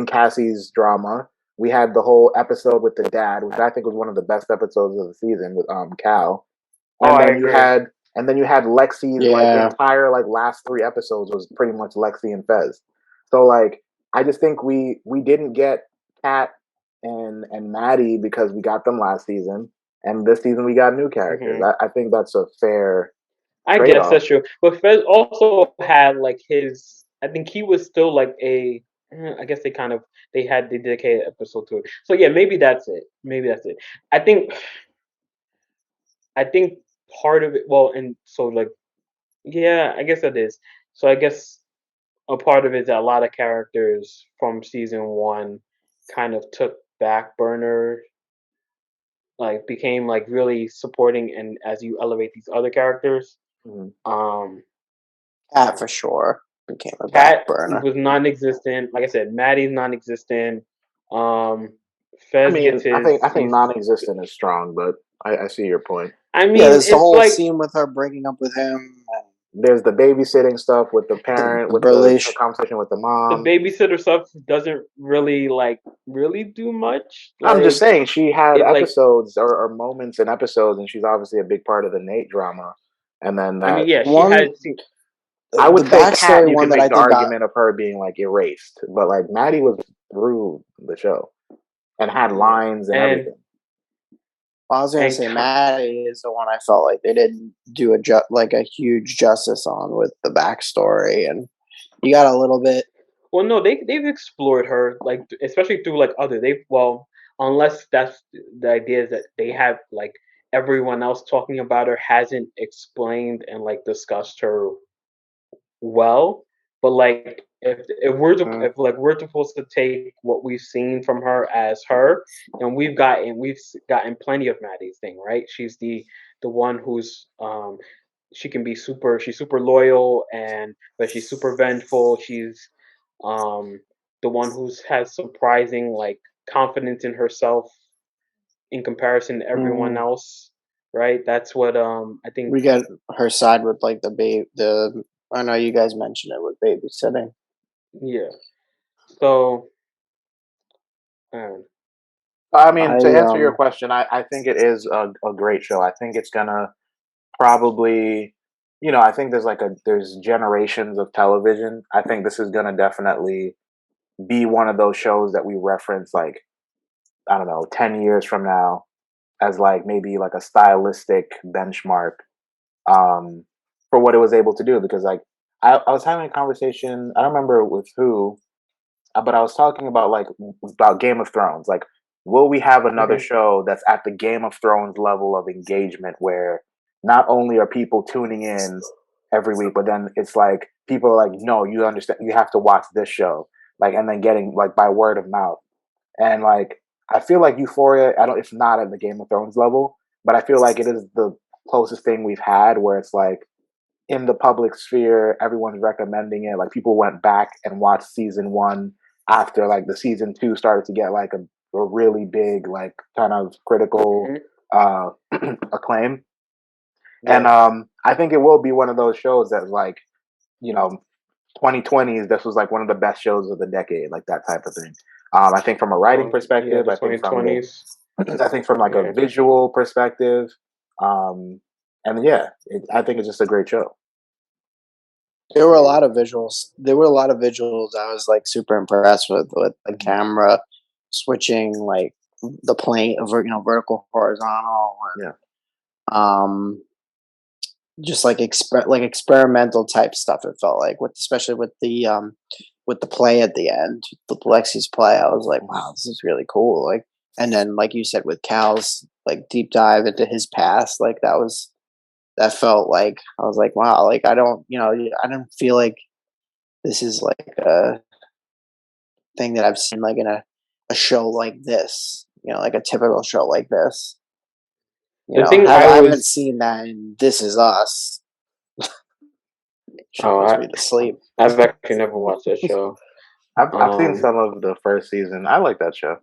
Cassie's drama. We had the whole episode with the dad, which I think was one of the best episodes of the season with Cal. oh, And I then agree. you had Lexi's like Yeah. entire like last 3 episodes was pretty much Lexi and Fez. So like I just think we didn't get Kat and Maddie because we got them last season, and this season we got new characters. Hmm. I think that's a fair I trade guess off. that's true. But Fez also had like his. I think he was still like a. I guess they had the dedicated episode to it. So yeah, maybe that's it. Maybe that's it. I think I think part of it. Well, and so like yeah, I guess that is. So I guess a part of it is that a lot of characters from season 1 kind of took back burner, like became like really supporting, and as you elevate these other characters, Mhm. um, Cat for sure became a back Cat burner. was non-existent. Like I said, Maddie's non-existent. Um, I Fez mean, gets his. I think non-existent is strong, but I see your point. I Yeah, mean, there's the it's whole like scene with her breaking up with him and There's the babysitting stuff with the parent, the with her relation. conversation with the the mom. babysitter stuff doesn't really really do much. I'm just Like saying she had it, like episodes or moments in episodes, and she's obviously a big part of the Nate drama. And then I mean, that yeah, she One, had. I the would say Kat, backstory you one could that I make the think got. argument of her being like erased, but like Maddie was through the show and had Yeah, lines and and everything. I was gonna and say Maddie is the one I felt like they didn't do like a huge justice on with the backstory, and you got a little bit. well, no, they've explored her like especially through like other they've well unless that's the idea is that they have like everyone else talking about her hasn't explained and like discussed her well, but like Mm, if like we're supposed to take what we've seen from her as her, and we've gotten plenty of Maddie's thing, right? She's the one who's she's super loyal and but she's super vengeful. She's um the one who's has surprising like confidence in herself in comparison to everyone mm. else, right? That's what I think. We get her side with like the babe. The I know you guys mentioned it with babysitting. Yeah. So um, I mean, to I answer your question, I think it is a great show. I think it's gonna probably, I think there's generations of television. I think this is gonna definitely be one of those shows that we reference like, I don't know, 10 years from now as like maybe like a stylistic benchmark um for what it was able to do, because like I was having a conversation, I don't remember with who, but I was talking about like about Game of Thrones. Like will we have another show that's at the Game of Thrones level of engagement where not only are people tuning in every week, but then it's like people are like, no, you understand, you have to watch this show, like, and then getting like by word of mouth. And like, I feel like Euphoria, it's not at the Game of Thrones level, but I feel like it is the closest thing we've had where it's like in the public sphere, everyone's recommending it. Like people went back and watched season 1 after like the season 2 started to get like a really big, like kind of critical acclaim. Yeah. And I think it will be one of those shows that like, 2020s, this was like one of the best shows of the decade, like that type of thing. I think from a writing perspective, I think from like a visual perspective, and I think it's just a great show. There were a lot of visuals. I was like super impressed with the camera switching, like the plane, vertical, horizontal, and, just like experimental type stuff. It felt like, especially with the play at the end, with Lexi's play. I was like, wow, this is really cool. Like, and then like you said, with Cal's like deep dive into his past, like that felt like, I was like, wow, like I don't feel like this is like a thing that I've seen like in a show like this, like a typical show like this. I haven't seen that in This Is Us. Puts me to sleep. I've actually never watched that show. I've seen some of the first season. I like that show.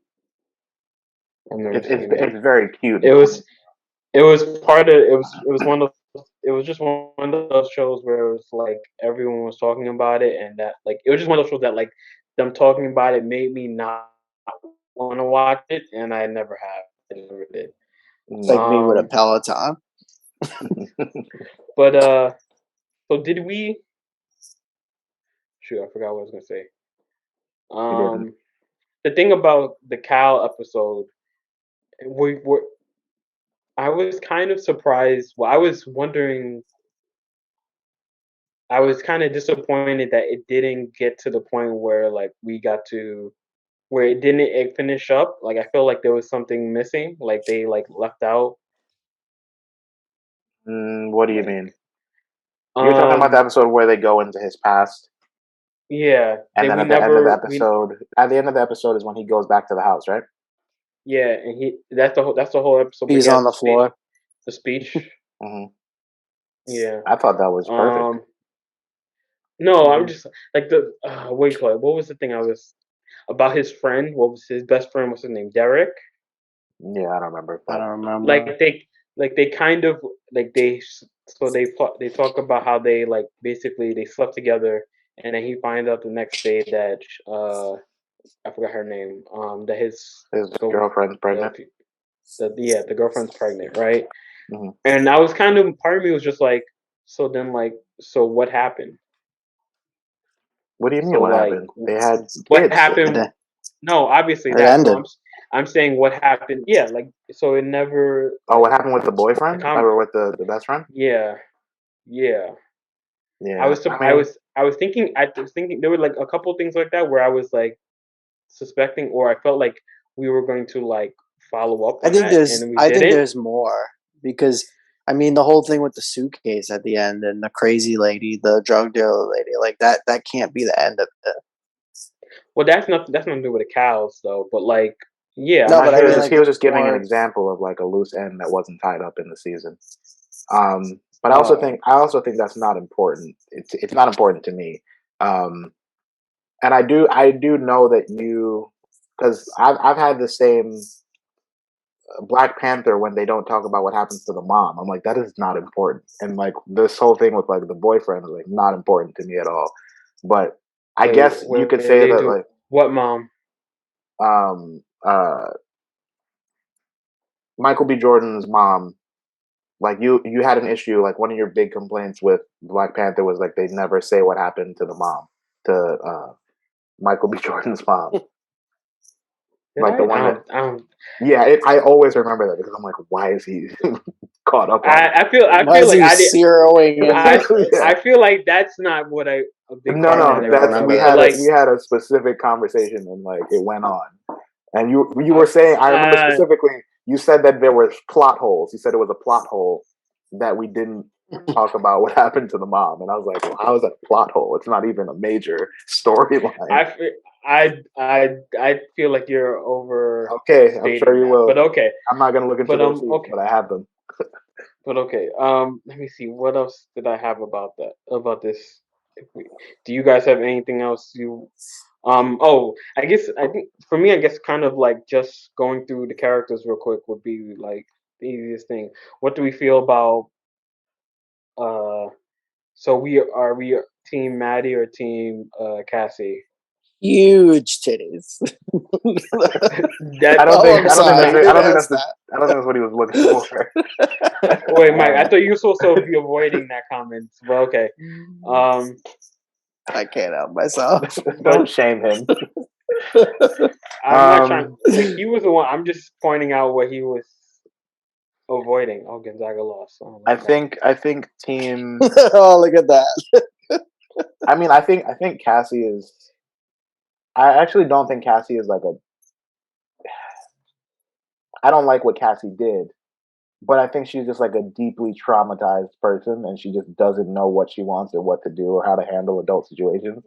It's very cute. It was just one of those shows where it was like everyone was talking about it, and that like it was just one of those shows that like them talking about it made me not want to watch it, and I never have. I never did. It's like me with a Peloton. But so did we? Shoot, I forgot what I was gonna say. The thing about the Cal episode, I was kind of surprised. Well, I was wondering. I was kind of disappointed that it didn't get to the point where like we got to where it didn't finish up. Like I feel like there was something missing. Like they like left out. What do you mean? You're talking about the episode where they go into his past. Yeah, and then at the end of the episode is when he goes back to the house, right? Yeah, and that's the whole episode. He's on the floor. The speech. Mm-hmm. Yeah, I thought that was perfect. No, I'm just like the what was the thing I was about his friend? What was his best friend? What's his name? Derek. Yeah, I don't remember. Like they kind of like they talk about how they like basically they slept together, and then he finds out the next day that I forgot her name. That his girlfriend's pregnant. The girlfriend's pregnant, right? Mm-hmm. And I was kind of, part of me was just like, so what happened? What do you mean? What happened? They had kids. What happened? No, obviously that. So I'm saying what happened. Yeah, like so it never. Oh, what happened with the boyfriend or with the best friend? Yeah. I was thinking there were like a couple things like that where I was like suspecting, or I felt like we were going to like follow up. I think there's more, because I mean the whole thing with the suitcase at the end and the crazy lady, the drug dealer lady, like that can't be the end of it. Well, that's nothing to do with the cows though, but like yeah. No, but he was just giving an example of like a loose end that wasn't tied up in the season. But I also think that's not important. It's not important to me. And I do know that because I've had the same Black Panther when they don't talk about what happens to the mom. I'm like, that is not important. And like this whole thing with like the boyfriend is like not important to me at all. But I guess you could say that like what mom? Michael B. Jordan's mom. Like you had an issue. Like one of your big complaints with Black Panther was like they never say what happened to the mom, to Michael B. Jordan's mom. I always remember that because I'm like, why is he caught up on I feel like I feel like that's not what we had a specific conversation and like it went on. And you were saying, I remember specifically, you said that there were plot holes. You said it was a plot hole that we didn't talk about what happened to the mom. And I was like, well, how is that a plot hole? It's not even a major storyline. I feel like you're over. Okay, I'm sure you will. But okay. I'm not going to look into those receipts, okay. but I have them. But okay. Let me see. What else did I have about this? Do you guys have anything else you? Oh, I think for me, I guess kind of like just going through the characters real quick would be like the easiest thing. What do we feel about? So we team Maddie or team Cassie? Huge titties. That I don't think that. that's what he was looking for. Wait, Mike, I thought you were supposed to be avoiding that comment. Well, okay. I can't help myself. Don't shame him. I'm not trying. Like, he was the one. I'm just pointing out what he was avoiding. Oh, Gonzaga lost. Oh, I think team. Oh, look at that. I mean, I think Cassie is. I actually don't think Cassie is like a. I don't like what Cassie did, but I think she's just like a deeply traumatized person, and she just doesn't know what she wants or what to do or how to handle adult situations.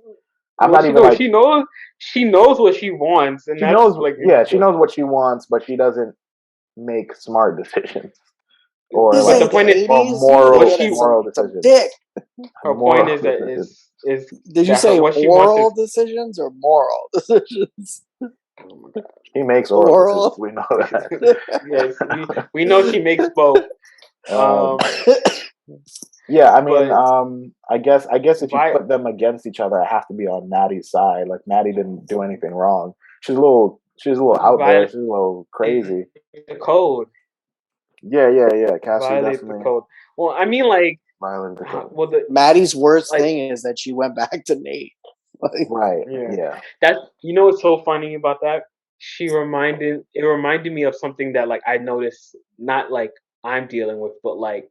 I'm not even like she knows what she wants, and she that's knows. like She knows what she wants, but she doesn't make smart decisions or This like ain't the point is, or 80s. moral Some decisions. dick. Her point is that is Did you that say what she wants oral is, decisions or moral decisions? oh my God. She makes oral decisions. We know that. Yes, we know she makes both. Yeah, I mean, but I guess if you put them against each other, I have to be on Maddie's side. Like Maddie didn't do anything wrong. She's a little out there. She's a little crazy. The code. Yeah. Cassie Violate definitely the code. Well, I mean, like, violate the code. well, Maddie's worst thing is that she went back to Nate. Like, right. Yeah. That, you know what's so funny about that? It reminded me of something that like I noticed, not like I'm dealing with, but like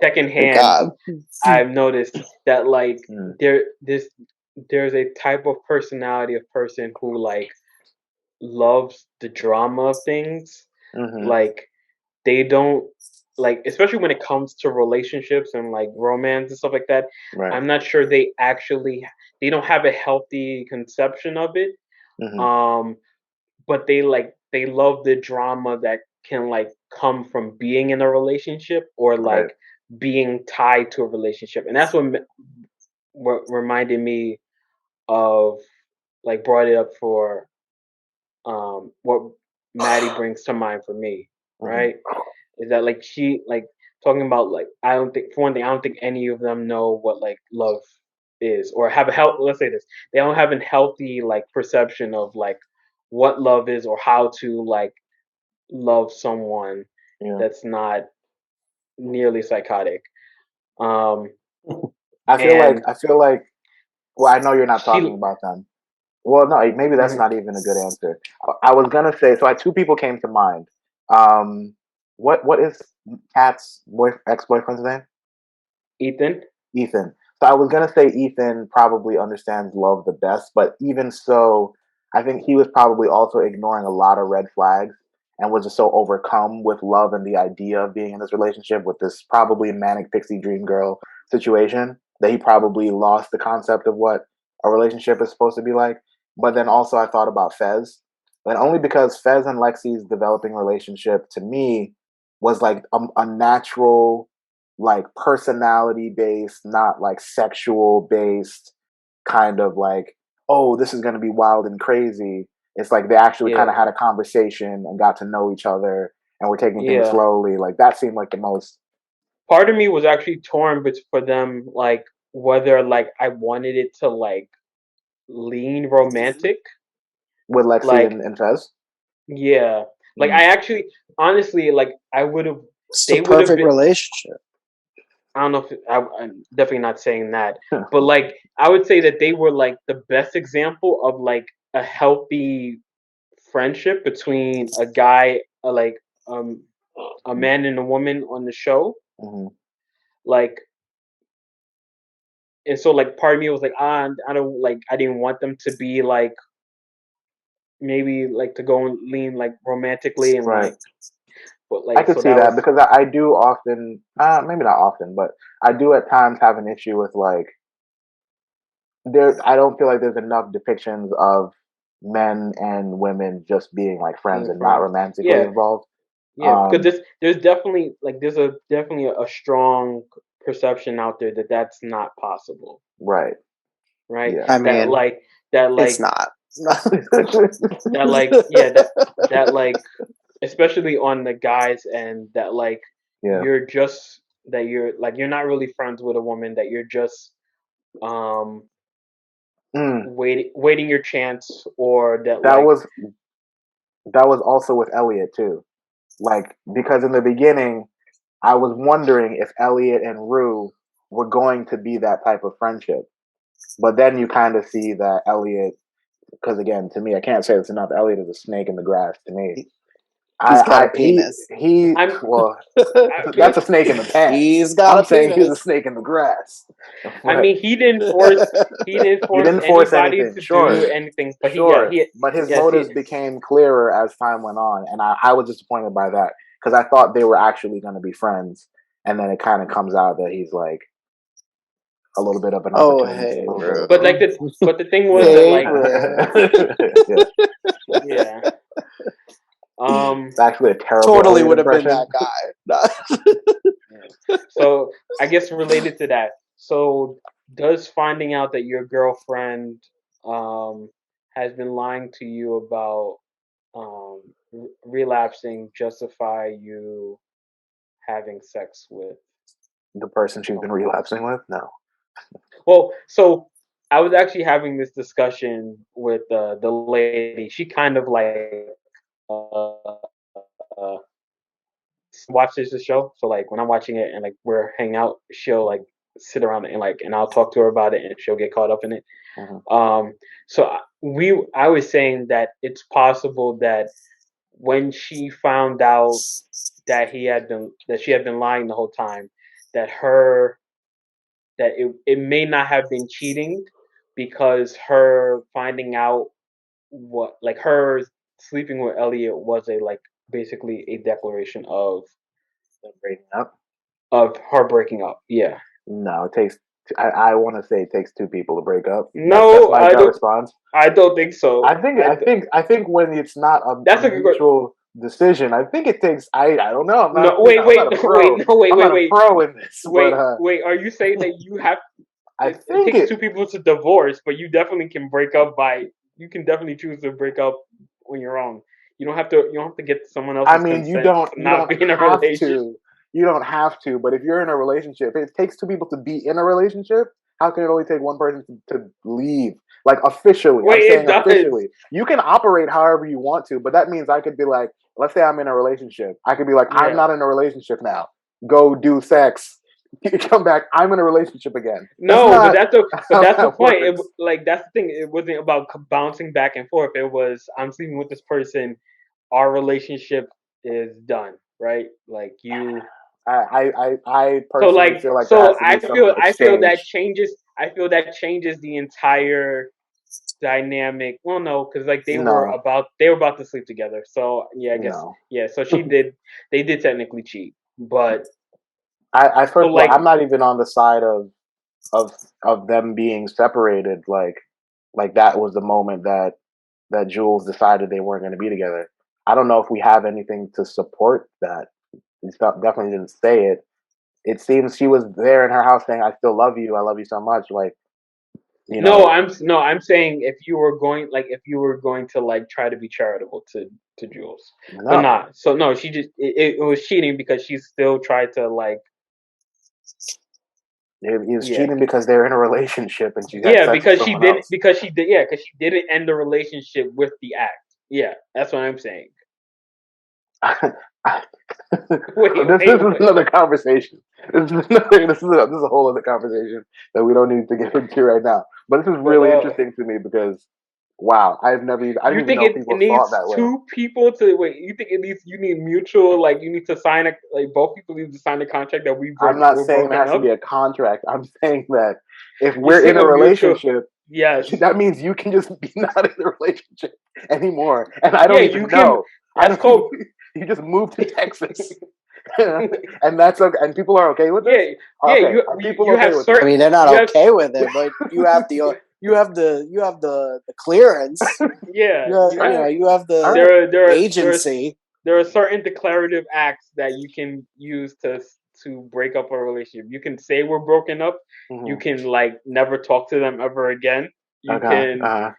secondhand. I've noticed that like there's a type of personality of person who like loves the drama of things. Like they don't like, especially when it comes to relationships and like romance and stuff like that. Right. I'm not sure they don't have a healthy conception of it. But they love the drama that can like come from being in a relationship or like being tied to a relationship, and that's what reminded me of, like, brought it up for what Maddie brings to mind for me, right? Is that like she like talking about like, I don't think, for one thing, I don't think any of them know what like love is, or have a health. Let's say this: they don't have a healthy like perception of like what love is or how to like love someone that's not nearly psychotic. I feel like. Well, I know you're not talking about them. Well, no, maybe that's not even a good answer. I was gonna say, so two people came to mind. What is Kat's ex-boyfriend's name? Ethan. So I was gonna say Ethan probably understands love the best, but even so, I think he was probably also ignoring a lot of red flags and was just so overcome with love and the idea of being in this relationship with this probably manic pixie dream girl situation that he probably lost the concept of what a relationship is supposed to be like. But then also I thought about Fez, and only because Fez and Lexi's developing relationship to me was like a natural, like personality based, not like sexual based kind of like, oh, this is going to be wild and crazy. It's like they actually kind of had a conversation and got to know each other and were taking things slowly. Like that seemed like the most. Part of me was actually torn for them, like whether like I wanted it to like lean romantic with Lexi like, and Fez. Yeah, like I actually, honestly, like I would have. It's a perfect relationship. I don't know if I'm definitely not saying that, but like I would say that they were like the best example of like a healthy friendship between a guy, a man and a woman on the show. Like, and so like part of me was like, I don't like, I didn't want them to be like maybe like to go and lean like romantically and Right. like, but I like could so see that that was because I do often, maybe not often, but I do at times have an issue with like there. I don't feel like there's enough depictions of men and women just being like friends being and not friends. romantically Yeah, involved. yeah, because Um, there's definitely like there's a definitely a strong perception out there that that's not possible, right. right? Yeah. I That mean, like that it's like not. that like yeah that like especially on the guys end that like Yeah. you're just that you're like you're not really friends with a woman that you're just um Mm, waiting your chance or that that like was that was also with Elliot too. Like because in the beginning, I was wondering if Elliot and Rue were going to be that type of friendship, but then you kind of see that Elliot. Because again, to me, I can't say this enough. Elliot is a snake in the grass to me. He's got a He penis. I'm well, I that's mean a snake in the pan. He's got I'm a saying he's a penis. snake in the grass. I But mean he didn't he force didn't force anybody anything. to do Sure, anything but sure. he But his yes he motives became clearer as time went on, and I was disappointed by that because I thought they were actually going to be friends, and then it kind of comes out that he's like a little bit of an Oh, opportunist, a hey, little bit of but a like Rue. the thing was that Hey, like Rue. yeah. yeah um It's actually a terrible Totally Elliot would have been impression. that guy. yeah. So I guess related to that, so does finding out that your girlfriend um has been lying to you about relapsing justify you having sex with The person she's been relapsing with, no. well so I was actually having this discussion with the lady. She kind of like watches the show. So like when I'm watching it and like we're hanging out, she'll like sit around and like and I'll talk to her about it and she'll get caught up in it. Mhm. So I was saying that it's possible that when she found out that she had been lying the whole time, that her that it may not have been cheating because her finding out what like her sleeping with Elliot was a like basically a declaration Breaking up? of her breaking up. Yeah. No, it takes. I want to say it takes two people to break up. That's No, my gut response. I don't think so. I think when it's not That's a a good. mutual decision, I think it takes. I don't know. No, I'm not a pro. I'm not a pro in this, but wait. Are you saying that you have? I It think takes it. two people to divorce, but you definitely can break up by. You can definitely choose to break up when you're wrong. You don't have to. You don't have to get someone I else's mean, consent to you not don't be in a have relationship. to. You don't have to. But if you're in a relationship, it takes two people to be in a relationship. How can it only take one person to leave? Like officially, I'm Wait, it saying does. officially. You can operate however you want to, but that means I could be like, let's say I'm in a relationship. I could be like, I'm Yeah. not in a relationship now. Go do sex. Come back. I'm in a relationship again. That's No, not but how that's the that point. works. Like that's the thing. It wasn't about bouncing back and forth. It was I'm sleeping with this person. Our relationship is done, right? Like you. I personally feel like there has So to be some I feel that exchange. changes. I feel that changes the entire dynamic. Well, no, because like No, they were about to sleep together. So yeah, I guess no. yeah. So she did. They did technically cheat, but I so first of all, like I'm not even on the side of of them being separated. Like that was the moment that Jules decided they weren't going to be together. I don't know if we have anything to support that. Definitely didn't say it. It seems she was there in her house saying, "I still love you. I love you so much." Like you no, know, I'm saying if you were going to like try to be charitable to Jules, but no, not. So no, she just it was cheating because she still tried to like it was yeah cheating because they're in a relationship and she had yeah sex with someone else. because she didn't end the relationship with the act. Yeah, that's what I'm saying. This is Wait. another conversation. This is a whole other conversation that we don't need to get into right now. But this is But really interesting to me because, wow, I you didn't even think know it people thought needs that way. two people to wait? You think it needs you need mutual like you need to sign a like both people need to sign a contract that I'm not we're saying there broken has to up? be a contract. I'm saying that if You're we're in saying a a mutual relationship, Yes. That means you can just be not in the relationship anymore, and I don't Yeah, even you can. know. That's called. You just moved to Texas, and that's okay. And people are okay with Yeah, this. yeah. Okay, You are you, people you okay have with I certain. mean, they're not You have, okay with it, but you have the clearance. yeah. You have the There agency. there are certain declarative acts that you can use to break up a relationship. You can say we're broken up. it? You can like never talk to them ever again. You Okay. can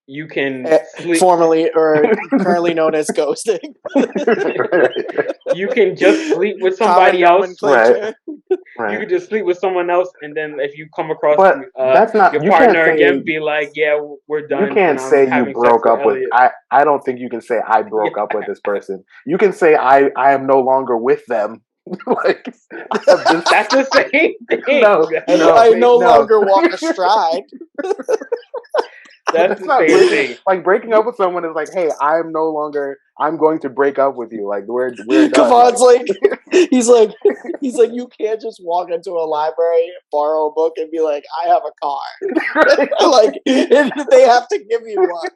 you can sleep. Formerly or currently known as ghosting. You can just sleep with Common somebody else. nomenclature. You Right. can just sleep with someone else, and then if you come across But that's not. your You can't partner say. again, be like, "Yeah, we're done," You and can't I'm say you having sex broke with up with. Elliot. I don't think you can say I broke Yeah. up with this person. You can say I am no longer with them. Like I have just. That's the same thing. No, That's no, I the no same, longer walk astride. that's That's the not same breaking. thing. Like breaking up with someone is like, hey, I'm no longer. I'm going to break up with you. Like we're done. Kavan's like, he's like, you can't just walk into a library, borrow a book, and be like, I have a car. Like, they have to give you one.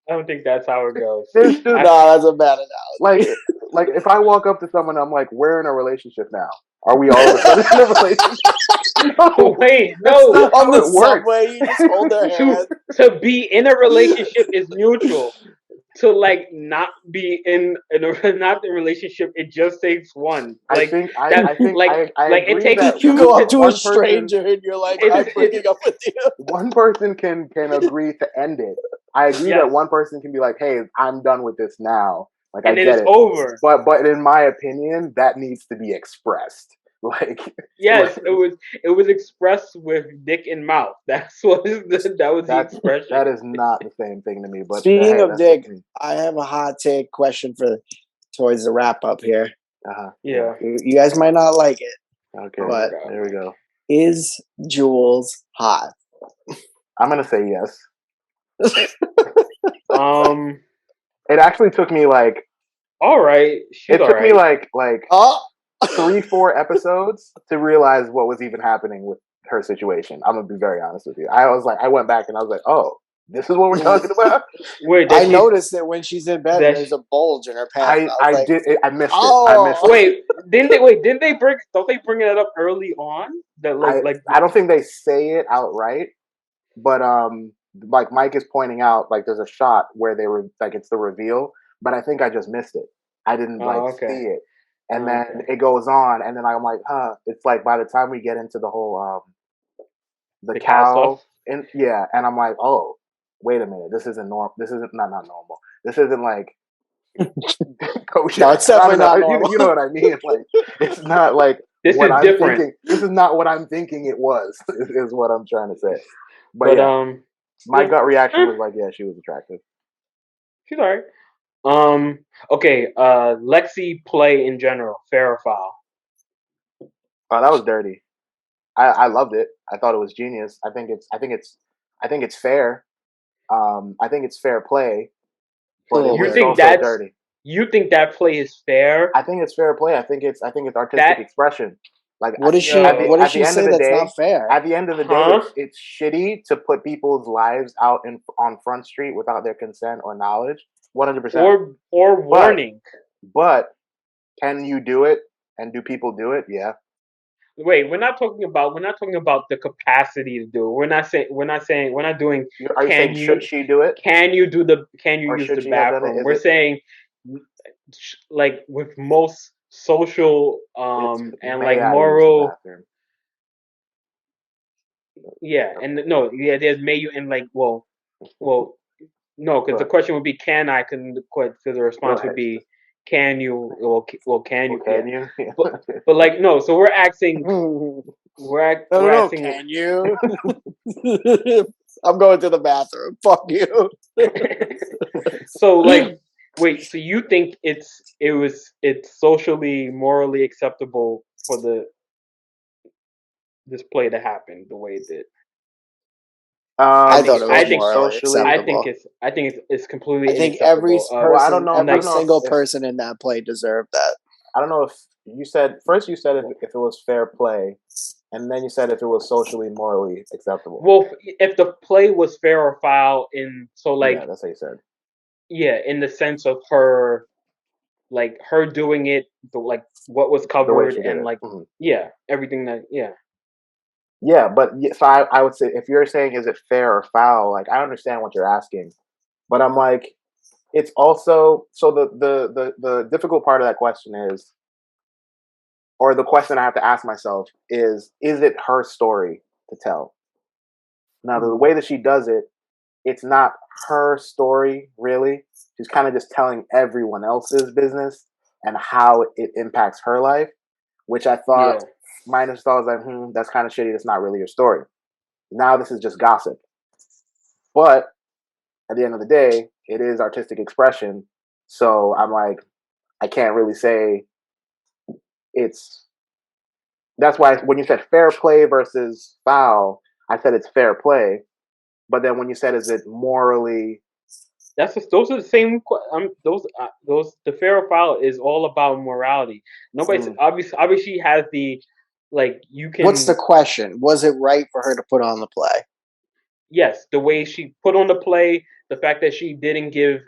I don't think that's how it goes. There's just Nah, that's a bad analogy. like if I walk up to someone, I'm like, we're in a relationship now. Are we all of a sudden in a relationship? No, Wait, that's no. not On how the it works. subway, you just hold their hand. To be in a relationship is neutral. To like not be in not in a relationship, it just takes one. Like that. I think Like I like it agree takes that You two go to up to a one person stranger and you're like, I'm It's breaking up with you. one person can agree to end it. I agree Yes. that one person can be like, hey, I'm done with this now. Like and I then get it's it. over. But in my opinion, that needs to be expressed. Like Yes, it was expressed with dick and mouth. That was the expression. that is not the same thing to me. But Speaking hey, of that's dick, just me. I have a hot take question towards the wrap up here. Yeah. You guys might not like it. Okay. But there we go. is Jules hot? I'm gonna say yes. It actually took me like. All right. She's it took me like 3-4 episodes to realize what was even happening with her situation. I'm gonna be very honest with you. I went back and I was like, oh, this is what we're talking about. Wait, I noticed that when she's in bed, there's a bulge in her pants. I like, did. I missed oh. it. I missed it. Didn't they bring? Don't they bring it up early on? That I don't think they say it outright, but like Mike is pointing out, like there's a shot where they were like it's the reveal, but I think I just missed it. I didn't see it, and then it goes on, and then I'm like, huh. It's like by the time we get into the whole the cow, and and I'm like, oh, wait a minute, this isn't normal. This isn't not normal. This isn't like kosher. No, it's definitely not normal. You know what I mean? Like it's not like this what is I'm different. thinking. This is not what I'm thinking it was. Is what I'm trying to say. But my gut reaction was like, yeah, she was attractive. She's alright. Okay. Lexi play in general, fair or foul? Oh, that was dirty. I loved it. I thought it was genius. I think it's fair. I think it's fair play. But you think that's dirty? You think that play is fair? I think it's fair play. I think it's artistic expression. Like what does she say that's not fair? At the end of the day, it's shitty to put people's lives out on Front Street without their consent or knowledge. 100%. Or warning. But can you do it? And do people do it? Yeah. Wait, we're not talking about the capacity to do it. We're not doing. Are you saying should she do it? Can you use the bathroom? We're saying like with most social and like moral. Yeah, and there's may you and like well no, because the question would be can I? Because the response would be can you? Well, can you? Can you? But like no, so we're asking. Can you? I'm going to the bathroom. Fuck you. So like, wait. So you think it's socially, morally acceptable for this play to happen the way it did? I thought it was morally acceptable. I think it's completely. I think every person, I don't know. every single person in that play deserved that. I don't know if You said first. You said if it was fair play, and then you said if it was socially morally acceptable. Well, if the play was fair or foul, Yeah, that's what you said. yeah, in the sense of her, like her doing it, like what was The way covered, she did and it. like Mhm. yeah, everything that yeah. Yeah, but so I would say if you're saying is it fair or foul, like I understand what you're asking, but I'm like it's also so the difficult part of that question is, or the question I have to ask myself is it her story to tell? Now the way that she does it, it's not her story really. She's kind of just telling everyone else's business and how it impacts her life, which I thought Yeah. my initial thought was like, that's kind of shitty. That's not really your story. Now this is just gossip. But at the end of the day, it is artistic expression. So I'm like, I can't really say it's. That's why when you said fair play versus foul, I said it's fair play. But then when you said is it morally, Those are the same. Those the fair or foul is all about morality. Nobody's mm, obviously has the like you What's the can question? Was it right for her to put on the play? yes, the way she put on the play, the fact that she didn't give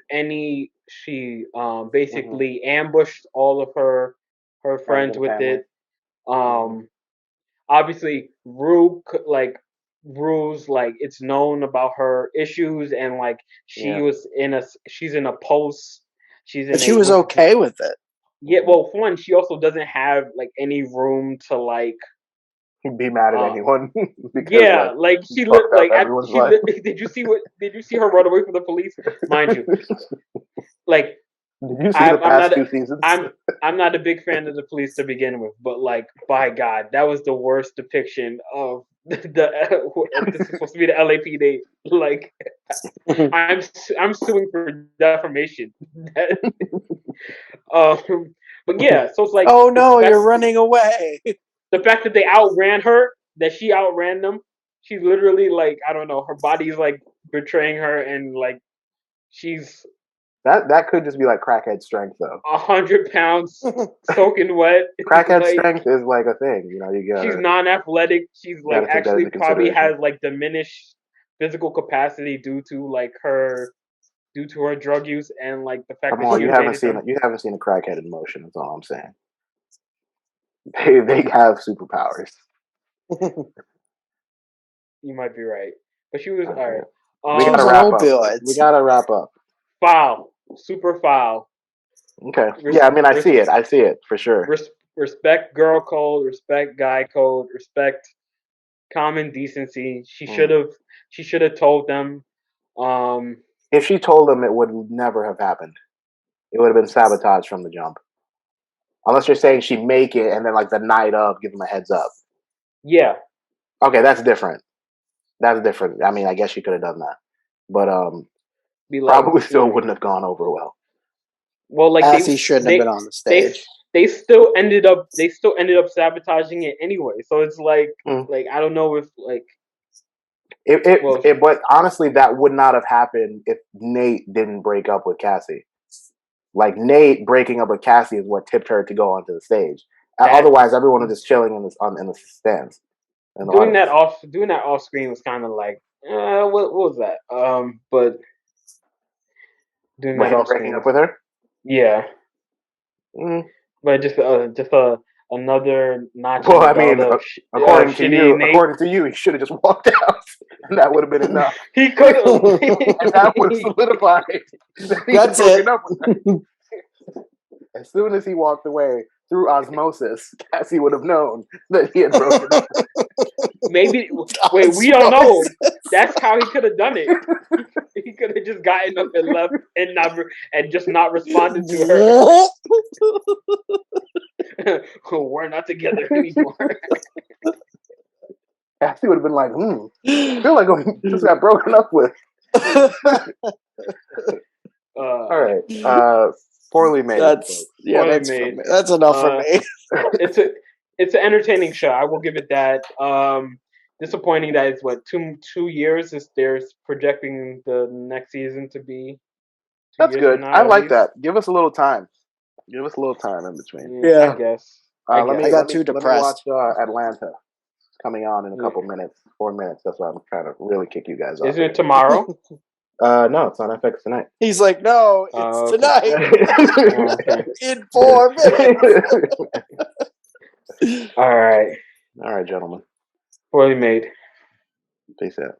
she mm-hmm, basically ambushed all of her friends friends and with family. it. Mm-hmm. Obviously, Rue's like it's known about her issues, and like Yeah. she's in a post, she's But in she a was okay with it. yeah. Mm-hmm. Well, for one, she also doesn't have like any room to like Be mad at uh anyone because yeah, like like he fucked up everyone's life. did you see her run away from the police? Mind you, like Did you see the I'm past not two seasons? I'm I'm not a big fan of the police to begin with, but like by God, that was the worst depiction of if this is supposed to be the LAPD. Like I'm suing for defamation. um, but yeah, so it's like Oh no, you're running away. the fact that they outran her, that she outran them. She's literally like I don't know, her body's like betraying her, and like she's That could just be like crackhead strength though. 100 pounds soaking wet. Crackhead Like strength is like a thing, you know. she's non-athletic. She's like gotta take that actually into probably has consideration. like diminished physical capacity due to her drug use and like the fact Come that on, she evaded them. you haven't seen a crackhead in motion. That's all I'm saying. They have superpowers. You might be right, but she was all Okay. right. We She gotta was on wrap up. We opioids. gotta wrap up. Foul, super foul. Okay. Res, Yeah, I mean, I res, see it. I see it for sure. respect girl code, respect guy code, respect common decency. Mm. She should have told them. Um, If she told them, it would never have happened. It would have been sabotage from the jump. Unless you're saying she'd make it and then like the night of, give them a heads up. yeah, Okay, that's different. That's different. I mean, I guess she could have done that, but be like, probably still wouldn't have gone over well. well, like Cassie shouldn't have been on the they stage. they still ended up sabotaging it anyway. So it's Mm. like I don't know if like well But honestly, that would not have happened if Nate didn't break up with Cassie. Like Nate breaking up with Cassie is what tipped her to go onto the stage. that Otherwise, everyone was just chilling in the stands in the audience. doing that off screen was kind of like what was that? But doing But that him off breaking screen up was with her, yeah, mm. but just another notch in Well, the I belt mean, of shitty Nate. according to you, he should have just walked out, and that would have been enough, He could have. and that would have solidified that he had That's broken it. up with her. As soon as he walked away through osmosis, Cassie would have known that he had broken up. Maybe wait, we don't know. That's how he could have done it. He could have just gotten up and left and just not responded to her. We're not together anymore. Cassie would have been like, I feel like I just got broken up with. All right. Poorly made. That's Poorly that's made. that's enough for me. It's an entertaining show. I will give it that. Disappointing that it's what 2 years is they're projecting the next season to be two That's years from good. now I at like least. that. Give us a little time. Give us a little time in between. Yeah, I Yeah. guess. Let me I got let me too let me watch depressed. Atlanta. It's coming on in a couple minutes, 4 minutes. That's why I'm trying to really kick you guys off. Isn't it tomorrow? No, it's on FX tonight. He's like, no, it's Oh, okay. tonight. Okay. In 4 minutes. All right. All right, gentlemen. Poorly made. Peace out.